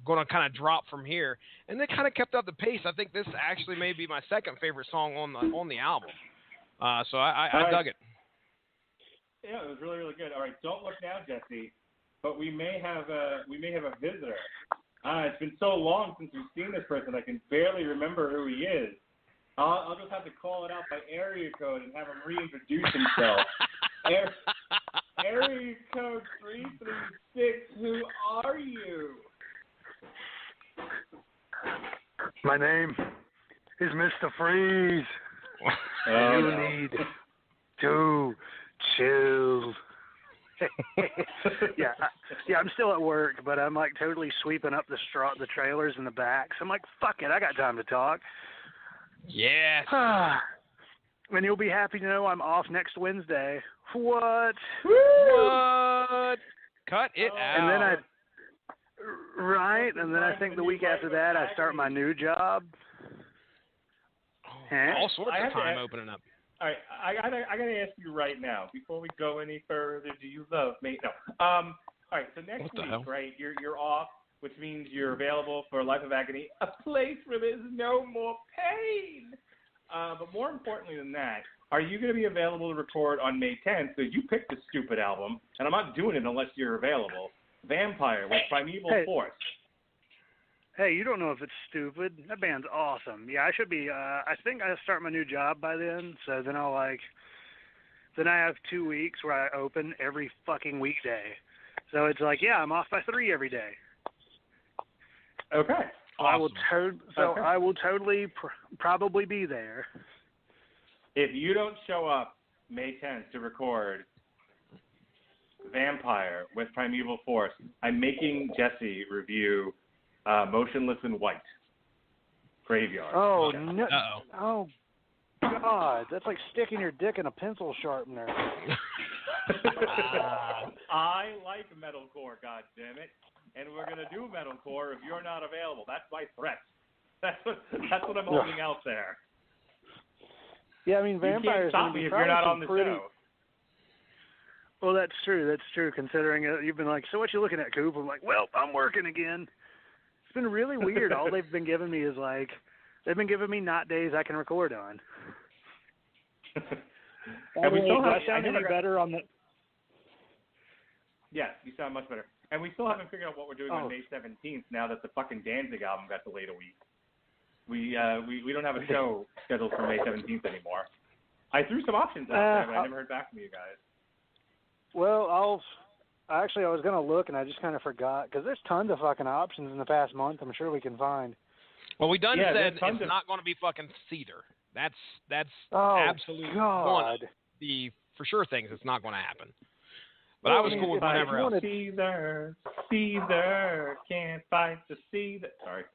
Speaker 3: going to kind of drop from here, and they kind of kept up the pace. I think this actually may be my second favorite song on the album. So I dug it.
Speaker 2: Yeah, it was really, really good. All right, don't look now, Jesse, but we may have a visitor. It's been so long since we've seen this person, I can barely remember who he is. I'll just have to call it out by area code and have him reintroduce himself. Area code 336, who are you?
Speaker 4: My name is Mr. Freeze. You need to chill. Yeah, I'm still at work, but I'm like totally sweeping up the trailers in the back. So I'm like, fuck it, I got time to talk.
Speaker 3: Yes.
Speaker 4: And you'll be happy to know I'm off next Wednesday. What?
Speaker 3: What? Cut it out.
Speaker 4: And then I think the week after that I start my new job.
Speaker 3: All sorts of time opening up.
Speaker 2: All right, I gotta ask you right now before we go any further. Do you love me? No. All right. So next week, right? You're off, which means you're available for Life of Agony, a place where there's no more pain. But more importantly than that, are you going to be available to record on May 10th? Because you picked this stupid album, and I'm not doing it unless you're available. Vampire with Primeval Force.
Speaker 4: Hey, you don't know if it's stupid. That band's awesome. Yeah, I should be. I think I start my new job by then, so then then I have 2 weeks where I open every fucking weekday. So it's like, yeah, I'm off by 3 every day.
Speaker 2: Okay.
Speaker 4: Awesome. I will totally probably be there.
Speaker 2: If you don't show up May 10th to record Vampire with Primeval Force, I'm making Jesse review Motionless in White, Graveyard.
Speaker 4: Oh, no. Oh, God. That's like sticking your dick in a pencil sharpener.
Speaker 2: I like metalcore, goddammit. And we're going to do metalcore if you're not available. That's my threat. That's what I'm holding out there.
Speaker 4: Yeah, I mean, Vampire's
Speaker 2: stop me if you're not on the show.
Speaker 4: Well, that's true, considering you've been like, so what you looking at, Coop? I'm like, well, I'm working again. It's been really weird. All they've been giving me is they've been giving me not days I can record on.
Speaker 2: And we still
Speaker 5: do I sound any better on the...
Speaker 2: Yes, you sound much better. And we still haven't figured out what we're doing on May 17th now that the fucking Danzig album got delayed a week. We don't have a show scheduled for May 17th anymore. I threw some options out there, but I never heard back from you guys.
Speaker 4: Well, I was going to look, and I just kind of forgot, because there's tons of fucking options in the past month I'm sure we can find.
Speaker 3: Well, we done said it's not going to be fucking Cedar. That's absolute one of the for sure things that's not going to happen. But I was cool with whatever else.
Speaker 2: Caesar can't fight the Caesar. Sorry.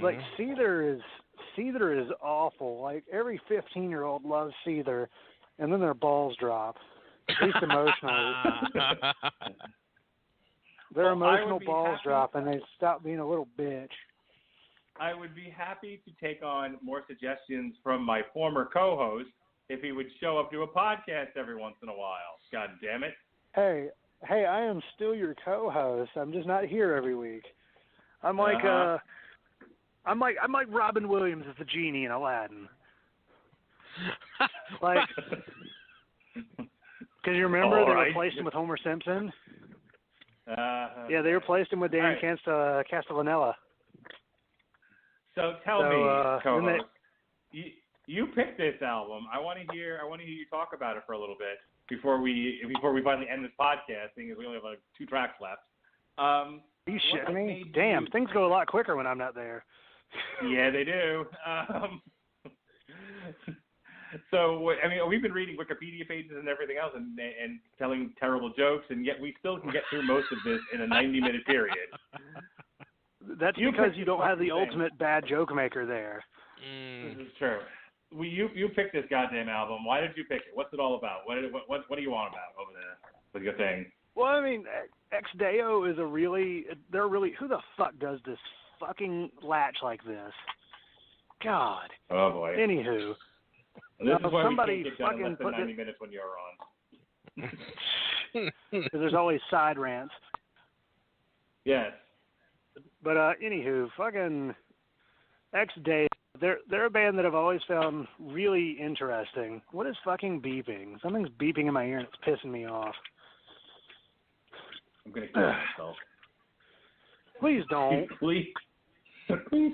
Speaker 4: Like Caesar is awful. Like every 15-year-old loves Caesar, and then their balls drop. At least emotionally. Their emotional balls drop, and they stop being a little bitch.
Speaker 2: I would be happy to take on more suggestions from my former co-host if he would show up to a podcast every once in a while. God damn it.
Speaker 4: Hey, I am still your co-host. I'm just not here every week. I'm like I'm like Robin Williams as the genie in Aladdin. Like, because you remember they replaced him with Homer Simpson? Yeah, they replaced him with Dan Castellaneta.
Speaker 2: So tell me, co-host, you picked this album. I want to hear you talk about it for a little bit before we finally end this podcast, seeing as we only have like 2 tracks left.
Speaker 4: Are you shitting me? Damn, things go a lot quicker when I'm not there.
Speaker 2: Yeah, they do. So, I mean, we've been reading Wikipedia pages and everything else and telling terrible jokes, and yet we still can get through most of this in a 90-minute period.
Speaker 4: That's because you don't have the ultimate bad joke maker there.
Speaker 2: This is true. You picked this goddamn album. Why did you pick it? What's it all about? What do you want about over there with your thing?
Speaker 4: Well, I mean, Ex Deo is they're really, who the fuck does this fucking latch like this? God.
Speaker 2: Oh, boy.
Speaker 4: Anywho.
Speaker 2: This is why
Speaker 4: somebody
Speaker 2: we can't get done in less than 90 minutes when you're on.
Speaker 4: Because there's always side rants.
Speaker 2: Yes.
Speaker 4: But anywho, fucking Ex Deo, they're a band that I've always found really interesting. What is fucking beeping? Something's beeping in my ear and it's pissing me off.
Speaker 2: I'm going to kill myself.
Speaker 4: Please don't.
Speaker 2: Please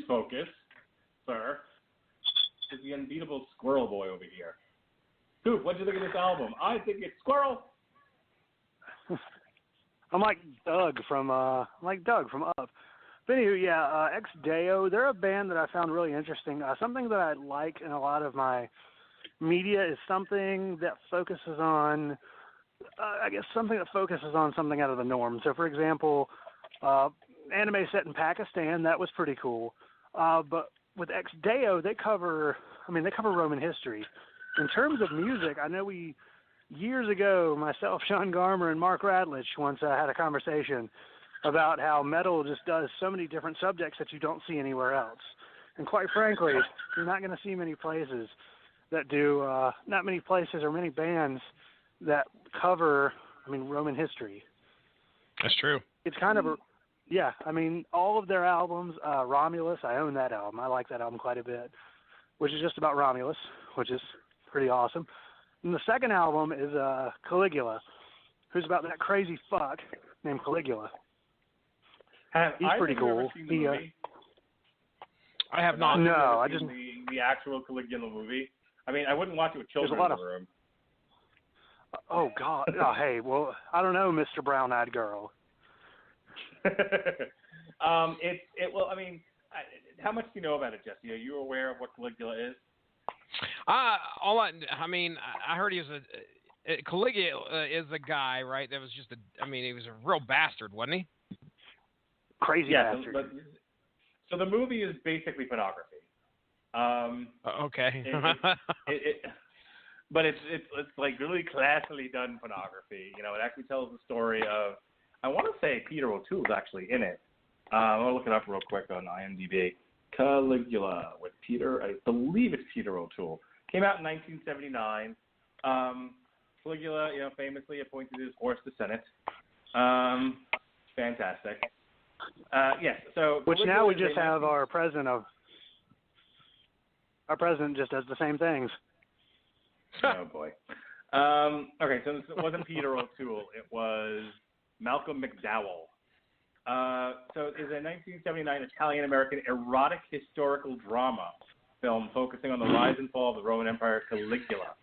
Speaker 2: focus, sir. It's the unbeatable Squirrel Boy over here. Dude, what'd you think of this album? I think it's Squirrel.
Speaker 4: I'm like Doug from Up. But anyway, yeah, Ex Deo, they're a band that I found really interesting. Something that I like in a lot of my media is something that focuses on, something out of the norm. So, for example, anime set in Pakistan, that was pretty cool. But with Ex Deo, they cover Roman history. In terms of music, I know years ago, myself, Sean Garmer, and Mark Radlich once had a conversation about how metal just does so many different subjects that you don't see anywhere else. And quite frankly, you're not going to see many places that do, not many places or many bands that cover, Roman history.
Speaker 3: That's true.
Speaker 4: It's kind of all of their albums, Romulus, I own that album. I like that album quite a bit, which is just about Romulus, which is pretty awesome. And the second album is Caligula, who's about that crazy fuck named Caligula. He's pretty cool.
Speaker 3: I have not.
Speaker 4: No, I just
Speaker 2: the actual Caligula movie. I wouldn't watch it with children in the room.
Speaker 4: Oh God! Oh, hey, well, I don't know, Mr. Brown-Eyed Girl.
Speaker 2: How much do you know about it, Jesse? Are you aware of what Caligula is?
Speaker 3: I heard he was Caligula is a guy, right? That was just he was a real bastard, wasn't he?
Speaker 4: Crazy bastard.
Speaker 2: So the movie is basically pornography.
Speaker 3: Okay.
Speaker 2: But it's like really classily done pornography. It actually tells the story of, I want to say Peter O'Toole's actually in it. I'll look it up real quick on IMDb. Caligula with Peter, I believe it's Peter O'Toole. Came out in 1979. Caligula, famously appointed his horse to Senate. Fantastic. Yes. So.
Speaker 4: Which now we just have our president just does the same things.
Speaker 2: Oh boy. Okay, so it wasn't Peter O'Toole. It was Malcolm McDowell. So it is a 1979 Italian-American erotic historical drama film focusing on the rise and fall of the Roman Empire, Caligula.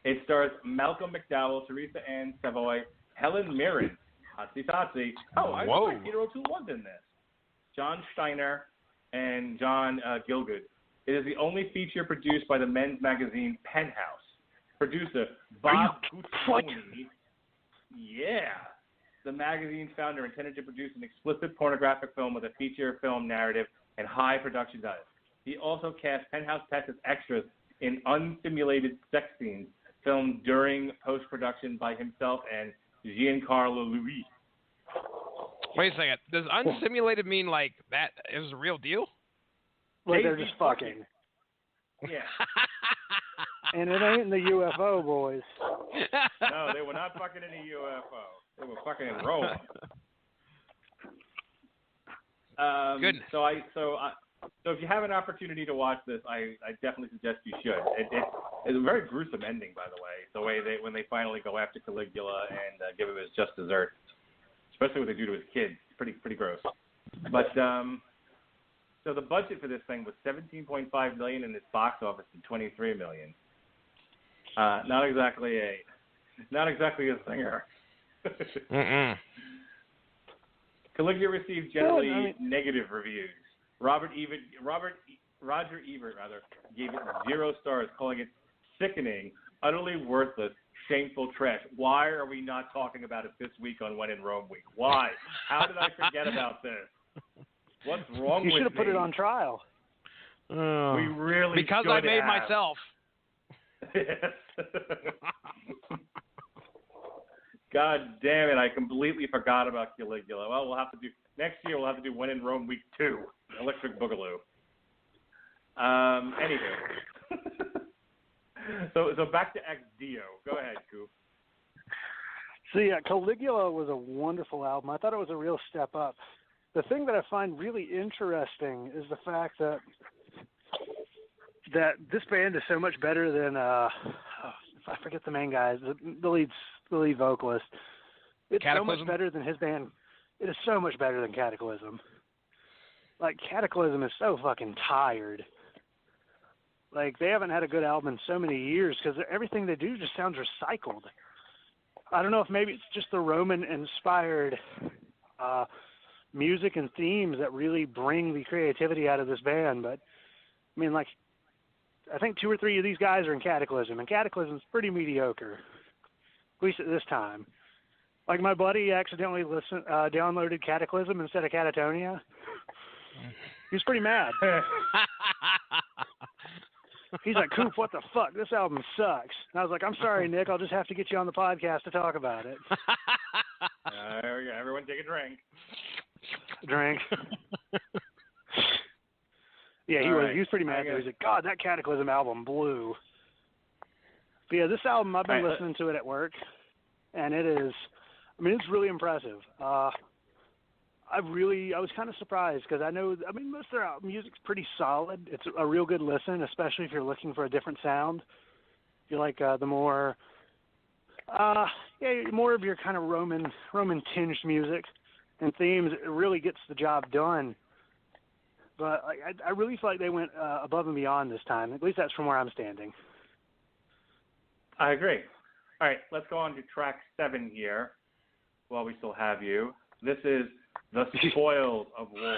Speaker 2: It stars Malcolm McDowell, Teresa Ann Savoy, Helen Mirren, Totsy. Oh, I was right, Peter O'Toole was in this. John Steiner and John Gielgud. It is the only feature produced by the men's magazine Penthouse. Producer Bob Guzzoni. Yeah. The magazine's founder intended to produce an explicit pornographic film with a feature film narrative and high production values. He also cast Penthouse pets as extras in unsimulated sex scenes filmed during post-production by himself and Giancarlo Louis.
Speaker 3: Wait a second. Does unsimulated mean like that is a real deal?
Speaker 4: Like they're just fucking.
Speaker 2: Yeah.
Speaker 4: And it ain't in the UFO, boys.
Speaker 2: No, they were not fucking in a UFO. They were fucking in Rome.
Speaker 3: Goodness.
Speaker 2: So if you have an opportunity to watch this, I definitely suggest you should. It's a very gruesome ending, by the way. The way when they finally go after Caligula and give him his just dessert, especially what they do to his kids, pretty gross. But so the budget for this thing was $17.5 million, and its box office did $23 million. Not exactly a singer. Caligula received generally negative reviews. Roger Ebert gave it 0 stars, calling it sickening, utterly worthless, shameful trash. Why are we not talking about it this week on When in Rome Week? Why? How did I forget about this? What's wrong with me?
Speaker 4: You should have put it on trial.
Speaker 2: We really
Speaker 3: because
Speaker 2: should
Speaker 3: I made
Speaker 2: have.
Speaker 3: myself.
Speaker 2: God damn it! I completely forgot about Caligula. Well, next year. We'll have to do When in Rome Week 2, Electric Boogaloo. Anywho, so back to Ex Dio. Go ahead, Coop.
Speaker 4: So yeah, Caligula was a wonderful album. I thought it was a real step up. The thing that I find really interesting is the fact that this band is so much better than I forget the main guy, the lead vocalist. It's
Speaker 3: Kataklysm?
Speaker 4: so much better than his band. It is so much better than Kataklysm. Like, Kataklysm is so fucking tired. Like, they haven't had a good album in so many years because everything they do just sounds recycled. I don't know if maybe it's just the Roman-inspired music and themes that really bring the creativity out of this band. But, I mean, like, I think 2 or 3 of these guys are in Kataklysm, and Kataklysm's pretty mediocre, at least at this time. Like, my buddy accidentally downloaded Kataklysm instead of Catatonia. He was pretty mad. He's like, Coop, what the fuck? This album sucks. And I was like, I'm sorry, Nick. I'll just have to get you on the podcast to talk about it.
Speaker 2: There we go. Everyone take a drink.
Speaker 4: Drink. Yeah, he was pretty mad. He was like, God, that Kataklysm album blew. But yeah, this album, I've been listening to it at work, and it's really impressive. I was kind of surprised because most of their music's pretty solid. It's a real good listen, especially if you're looking for a different sound. If you like the more of your kind of Roman tinged music and themes, it really gets the job done. But I really feel like they went above and beyond this time. At least that's from where I'm standing.
Speaker 2: I agree. All right, let's go on to track 7 here while we still have you. This is The Spoils of War.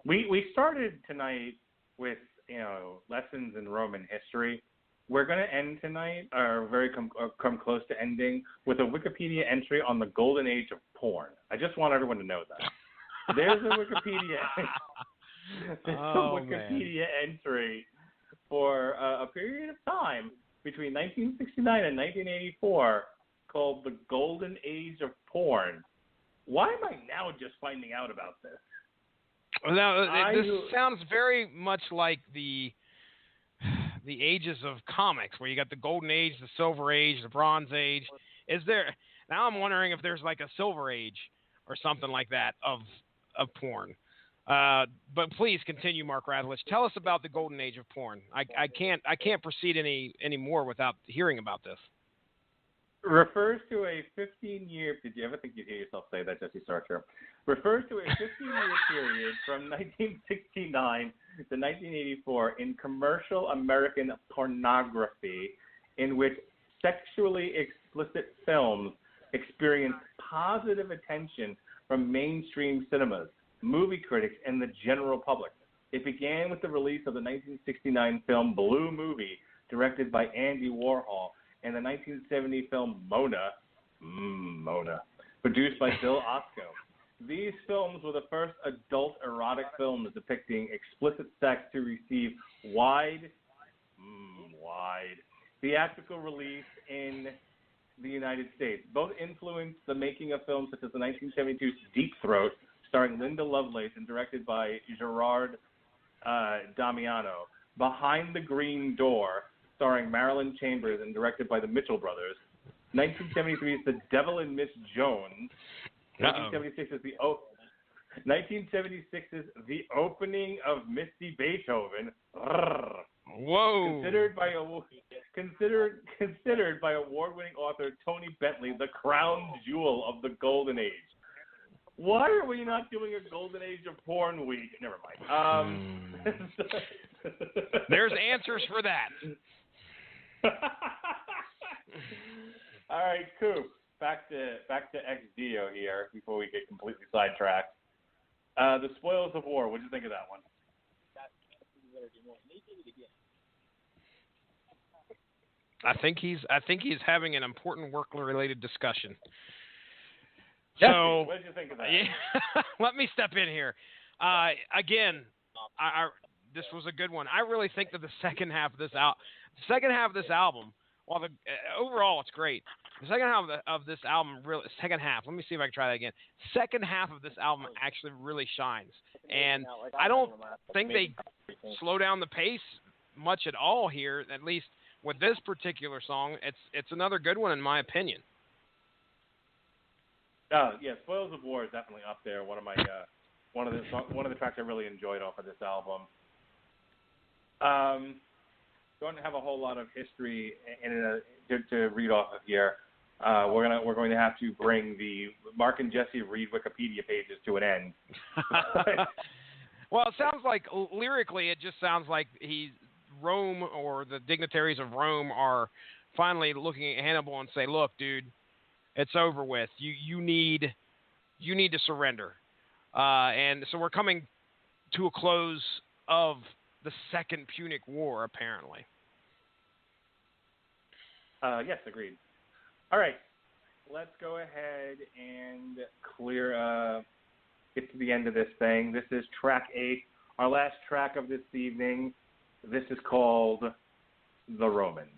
Speaker 2: We started tonight with lessons in Roman history. We're going to end tonight, or come close to ending, with a Wikipedia entry on the golden age of porn. I just want everyone to know that. There's a Wikipedia entry for a period of time between 1969 and 1984 called the golden age of porn. Why am I now just finding out about this?
Speaker 3: Now, this sounds very much like the ages of comics, where you got the golden age, the silver age, the bronze age. Now I'm wondering if there's like a silver age or something like that of porn. But please continue, Mark Radulich. Tell us about the golden age of porn. I can't proceed any more without hearing about this.
Speaker 2: Refers to a 15-year. Did you ever think you'd hear yourself say that, Jesse Sarcher? Refers to a 15-year period from 1969 to 1984 in commercial American pornography, in which sexually explicit films experienced positive attention from mainstream cinemas, movie critics, and the general public. It began with the release of the 1969 film Blue Movie, directed by Andy Warhol, and the 1970 film Mona, produced by Bill Osco. These films were the first adult erotic films depicting explicit sex to receive wide theatrical release in the United States. Both influenced the making of films such as the 1972 Deep Throat, starring Linda Lovelace and directed by Gerard Damiano, Behind the Green Door, starring Marilyn Chambers and directed by the Mitchell brothers. 1973 is The Devil and Miss Jones. 1976 is The Opening of Misty Beethoven.
Speaker 3: Whoa!
Speaker 2: Considered by award-winning author Tony Bentley the crown jewel of the golden age. Why are we not doing a golden age of porn week? Never mind.
Speaker 3: There's answers for that.
Speaker 2: All right, Coop. Back to XDO here before we get completely sidetracked. The Spoils of War. What did you think of that one?
Speaker 3: I think he's having an important work-related discussion.
Speaker 2: Jesse,
Speaker 3: So,
Speaker 2: what did you think of that?
Speaker 3: Yeah, let me step in here. Again, this was a good one. I really think that the second half of this album, while overall it's great, the second half of this album let me see if I can try that again. Second half of this album actually really shines, and I don't think they slow down the pace much at all here. At least with this particular song, it's another good one in my opinion.
Speaker 2: Yeah, Spoils of War is definitely up there. One of the tracks I really enjoyed off of this album. Don't have a whole lot of history to read off of here. We're going to have to bring the Mark and Jesse read Wikipedia pages to an end.
Speaker 3: Well, it sounds like lyrically, it just sounds like Rome or the dignitaries of Rome are finally looking at Hannibal and say, "Look, dude, it's over with. You need to surrender." And so we're coming to a close of the Second Punic War, apparently.
Speaker 2: Yes, agreed. All right, let's go ahead and get to the end of this thing. This is track 8, our last track of this evening. This is called The Roman.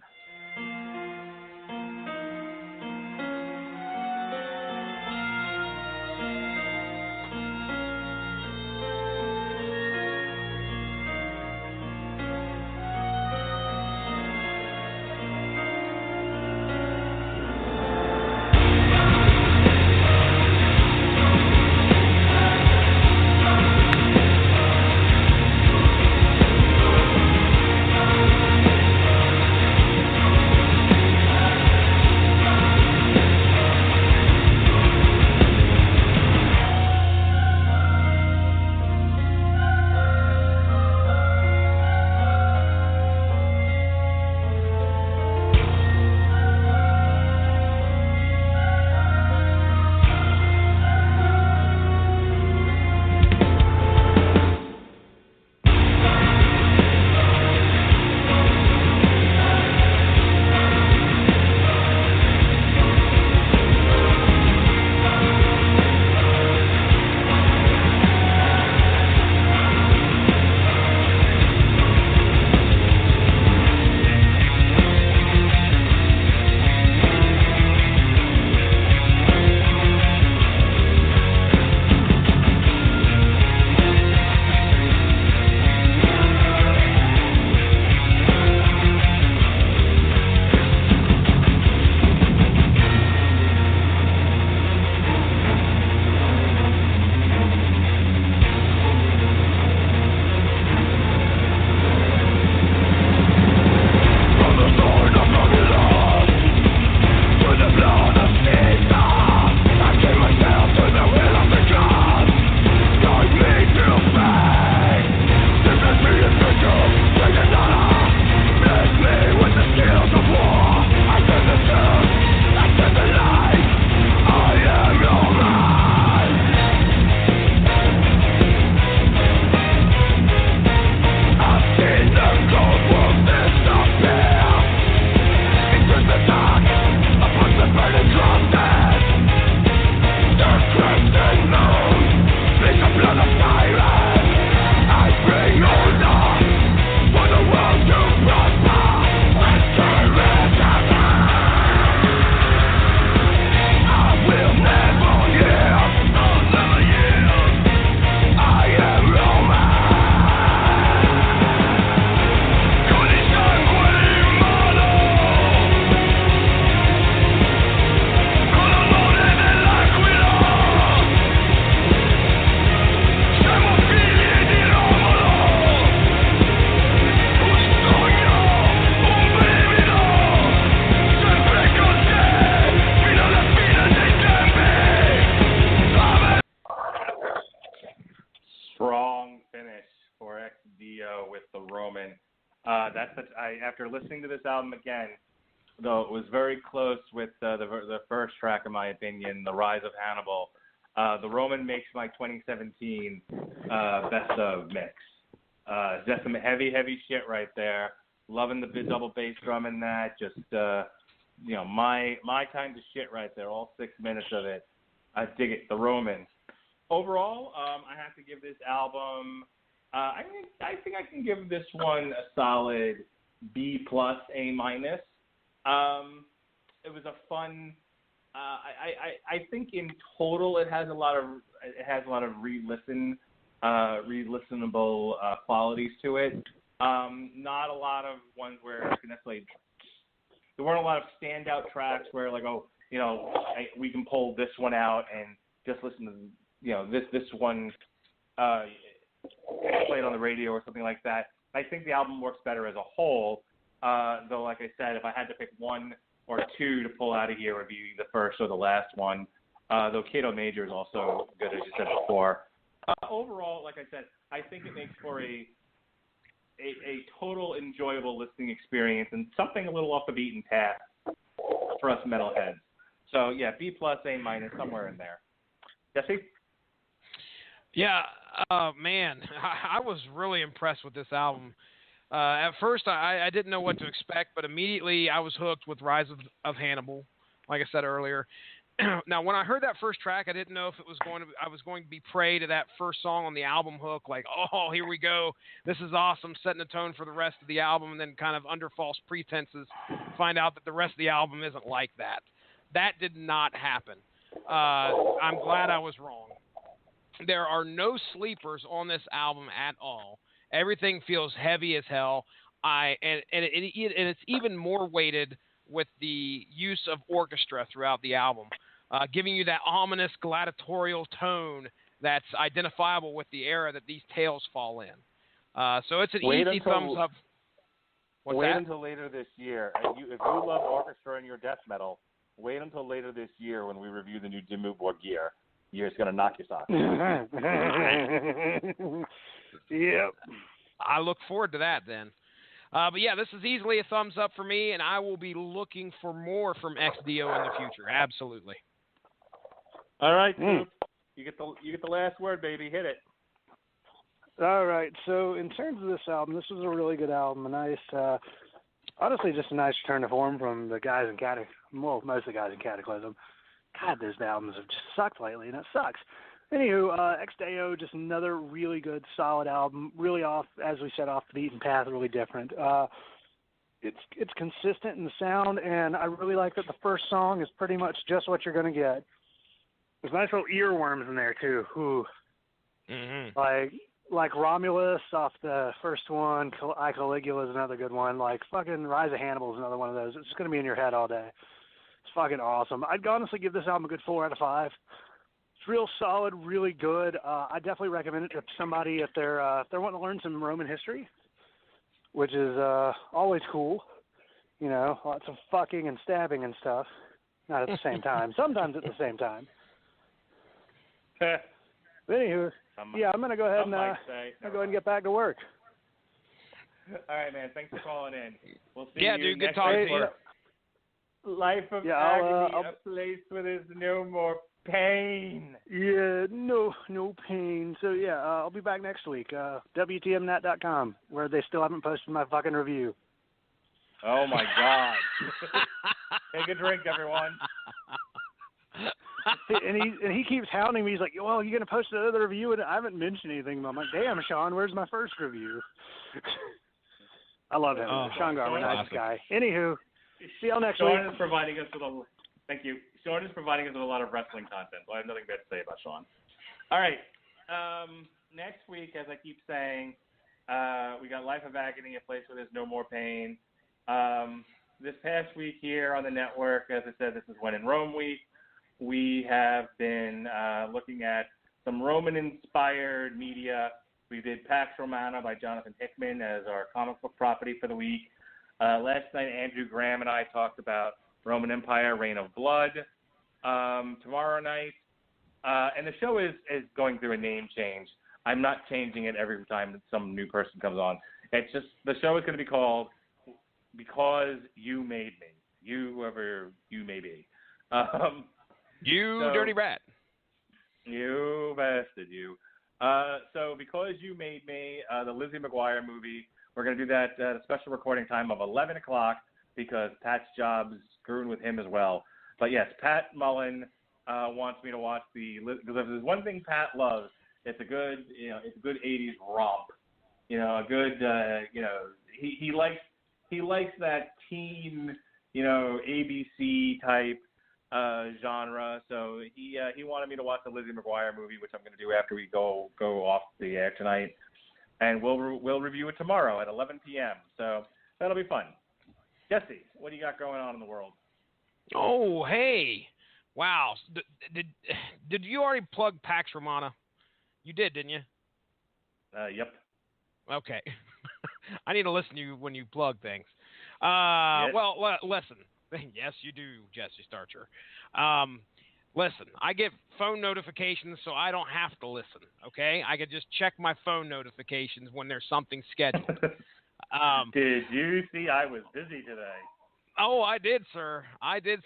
Speaker 2: Roman. After listening to this album again, though it was very close with the first track, in my opinion, The Rise of Hannibal, the Roman makes my 2017 best of mix. Just some heavy shit right there. Loving the double bass drum in that. Just my kind of shit right there. All 6 minutes of it. I dig it. The Roman. Overall, I have to give this album. I think I can give this one a solid B+, A-. It was a fun. I think in total it has a lot of re-listenable qualities to it. Not a lot of ones where necessarily there weren't a lot of standout tracks where we can pull this one out and just listen to this one played on the radio or something like that. I think the album works better as a whole. Though, like I said, if I had to pick one or two to pull out of here, it would be the first or the last one. Though Cato Major is also good, as you said before. Overall, like I said, I think it makes for a total enjoyable listening experience and something a little off the beaten path for us metalheads. So yeah, B+, A-, somewhere in there. Jesse?
Speaker 3: Yeah, man, I was really impressed with this album. At first, I didn't know what to expect, but immediately I was hooked with Rise of Hannibal, like I said earlier. Now, when I heard that first track, I didn't know if I was going to be prey to that first song on the album hook, like, oh, here we go, this is awesome, setting the tone for the rest of the album, and then kind of under false pretenses find out that the rest of the album isn't like that. That did not happen. I'm glad I was wrong. There are no sleepers on this album at all. Everything feels heavy as hell. And it's even more weighted with the use of orchestra throughout the album, giving you that ominous gladiatorial tone that's identifiable with the era that these tales fall in. So it's an easy thumbs up.
Speaker 2: Wait until later this year. If you love orchestra and your death metal, wait until later this year when we review the new Dimmu Borgir. You're just going to knock your socks.
Speaker 4: Yep.
Speaker 3: I look forward to that then. But yeah, this is easily a thumbs up for me, and I will be looking for more from XDO in the future. Absolutely.
Speaker 2: All right, Coop. You get the last word, baby. Hit it.
Speaker 4: All right. So in terms of this album, this was a really good album. A nice, honestly, just a nice return to form from the guys in most of the guys in Kataklysm. God, those albums have just sucked lately, and it sucks. Anywho, XDO, just another really good, solid album. Really off, as we said, off the beaten path, really different. It's consistent in the sound, and I really like that the first song is pretty much just what you're going to get. There's nice little earworms in there, too. Ooh.
Speaker 3: Mm-hmm.
Speaker 4: Like Romulus off the first one, I Caligula is another good one. Like fucking Rise of Hannibal is another one of those. It's just going to be in your head all day. It's fucking awesome. I'd honestly give this album a good 4 out of 5. It's real solid, really good. I definitely recommend it to somebody if they're wanting to learn some Roman history, which is always cool. You know, lots of fucking and stabbing and stuff. Not at the same time. Sometimes at the same time. But anywho, yeah, I'm gonna go ahead and get back to work.
Speaker 2: All right, man. Thanks for calling in. We'll see
Speaker 3: you. Yeah, dude. Good talking to you.
Speaker 2: Life of Agony, a place where there's no more pain.
Speaker 4: Yeah, no pain. So yeah, I'll be back next week. WTMnet.com, where they still haven't posted my fucking review.
Speaker 2: Oh my God! Take a drink, everyone.
Speaker 4: And he keeps hounding me. He's like, "Well, you're gonna post another review?" And I haven't mentioned anything. I'm like, "Damn, Sean, where's my first review?" I love him. Sean Garber, nice guy. Anywho, see y'all next week.
Speaker 2: Thank you. Sean is providing us with a lot of wrestling content, so I have nothing bad to say about Sean. All right. Next week, as I keep saying, we got Life of Agony, a place where there's no more pain. This past week here on the network, as I said, this is When in Rome week. We have been looking at some Roman-inspired media. We did Pax Romana by Jonathan Hickman as our comic book property for the week. Last night, Andrew Graham and I talked about Roman Empire, Reign of Blood. Tomorrow night, and the show is going through a name change. I'm not changing it every time that some new person comes on. It's just the show is going to be called Because You Made Me. You, whoever you may be.
Speaker 3: You dirty rat.
Speaker 2: You bastard, you. So Because You Made Me, the Lizzie McGuire movie, we're going to do that at a special recording time of 11 o'clock because Pat's job's screwing with him as well. But yes, Pat Mullen wants me to watch because if there's one thing Pat loves, it's a good 80s romp. A good, he likes that teen, ABC type genre. So he wanted me to watch the Lizzie McGuire movie, which I'm going to do after we go off the air tonight, and we'll review it tomorrow at 11 p.m. So that'll be fun. Jesse, what do you got going on in the world?
Speaker 3: Oh, hey, wow! Did you already plug Pax Romana? You did, didn't you?
Speaker 2: Yep.
Speaker 3: Okay. I need to listen to you when you plug things.
Speaker 2: Yes.
Speaker 3: Well, listen. Yes, you do, Jesse Starcher. Listen, I get phone notifications, so I don't have to listen, okay? I can just check my phone notifications when there's something scheduled.
Speaker 2: Did you see I was busy today?
Speaker 3: Oh, I did, sir. I did.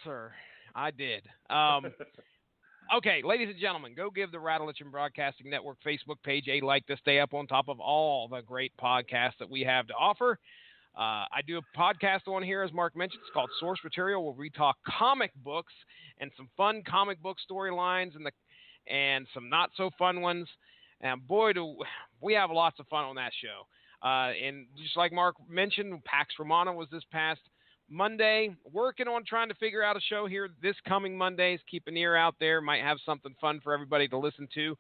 Speaker 3: Okay, ladies and gentlemen, go give the Rattleitch Broadcasting Network Facebook page a like to stay up on top of all the great podcasts that we have to offer. I do a podcast on here, as Mark mentioned. It's called Source Material, where we talk comic books and some fun comic book storylines and some not so fun ones. And boy, do we have lots of fun on that show. And just like Mark mentioned, Pax Romana was this past Monday. Working on trying to figure out a show here this coming Mondays. Keep an ear out there. Might have something fun for everybody to listen to.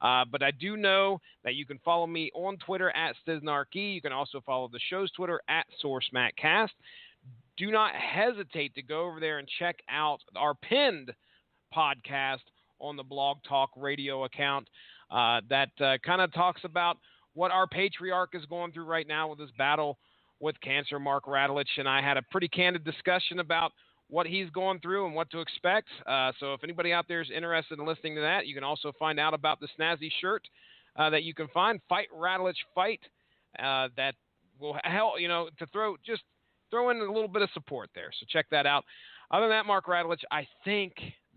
Speaker 3: But I do know that you can follow me on Twitter at Stiznarkey. You can also follow the show's Twitter at SourceMattCast. Do not hesitate to go over there and check out our pinned podcast on the Blog Talk Radio account that kind of talks about what our patriarch is going through right now with this battle with cancer. Mark Rattleitch and I had a pretty candid discussion about what he's going through and what to expect. So if anybody out there is interested in listening to that, you can also find out about the snazzy shirt that you can find, Fight Rattleitch Fight, that will help, to throw in a little bit of support there. So check that out. Other than that, Mark Rattleitch, I think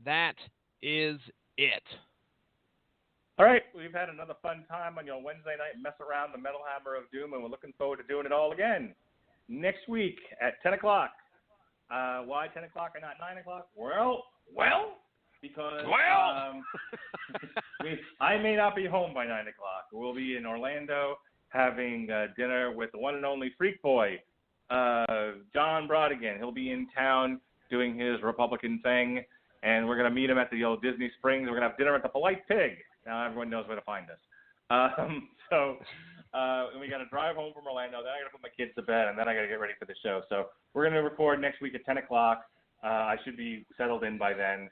Speaker 3: that is it.
Speaker 2: All right, we've had another fun time on your Wednesday night mess around the Metal Hammer of Doom, and we're looking forward to doing it all again next week at 10 o'clock. Why 10 o'clock and not 9 o'clock? Well, because I may not be home by 9 o'clock. We'll be in Orlando having dinner with the one and only Freak Boy, John Brodigan. He'll be in town doing his Republican thing, and we're going to meet him at the old Disney Springs. We're going to have dinner at the Polite Pig. Now everyone knows where to find us. And we got to drive home from Orlando. Then I got to put my kids to bed, and then I got to get ready for the show. So we're going to record next week at 10 o'clock. I should be settled in by then.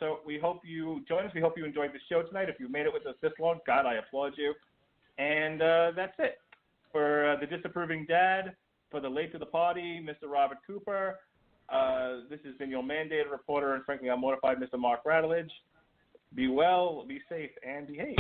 Speaker 2: So we hope you join us. We hope you enjoyed the show tonight. If you made it with us this long, God, I applaud you. And that's it. For the disapproving dad, for the late to the party, Mr. Robert Cooper, this has been your mandated reporter, and frankly, I'm mortified, Mr. Mark Rattleitch. Be well, be safe, and behave.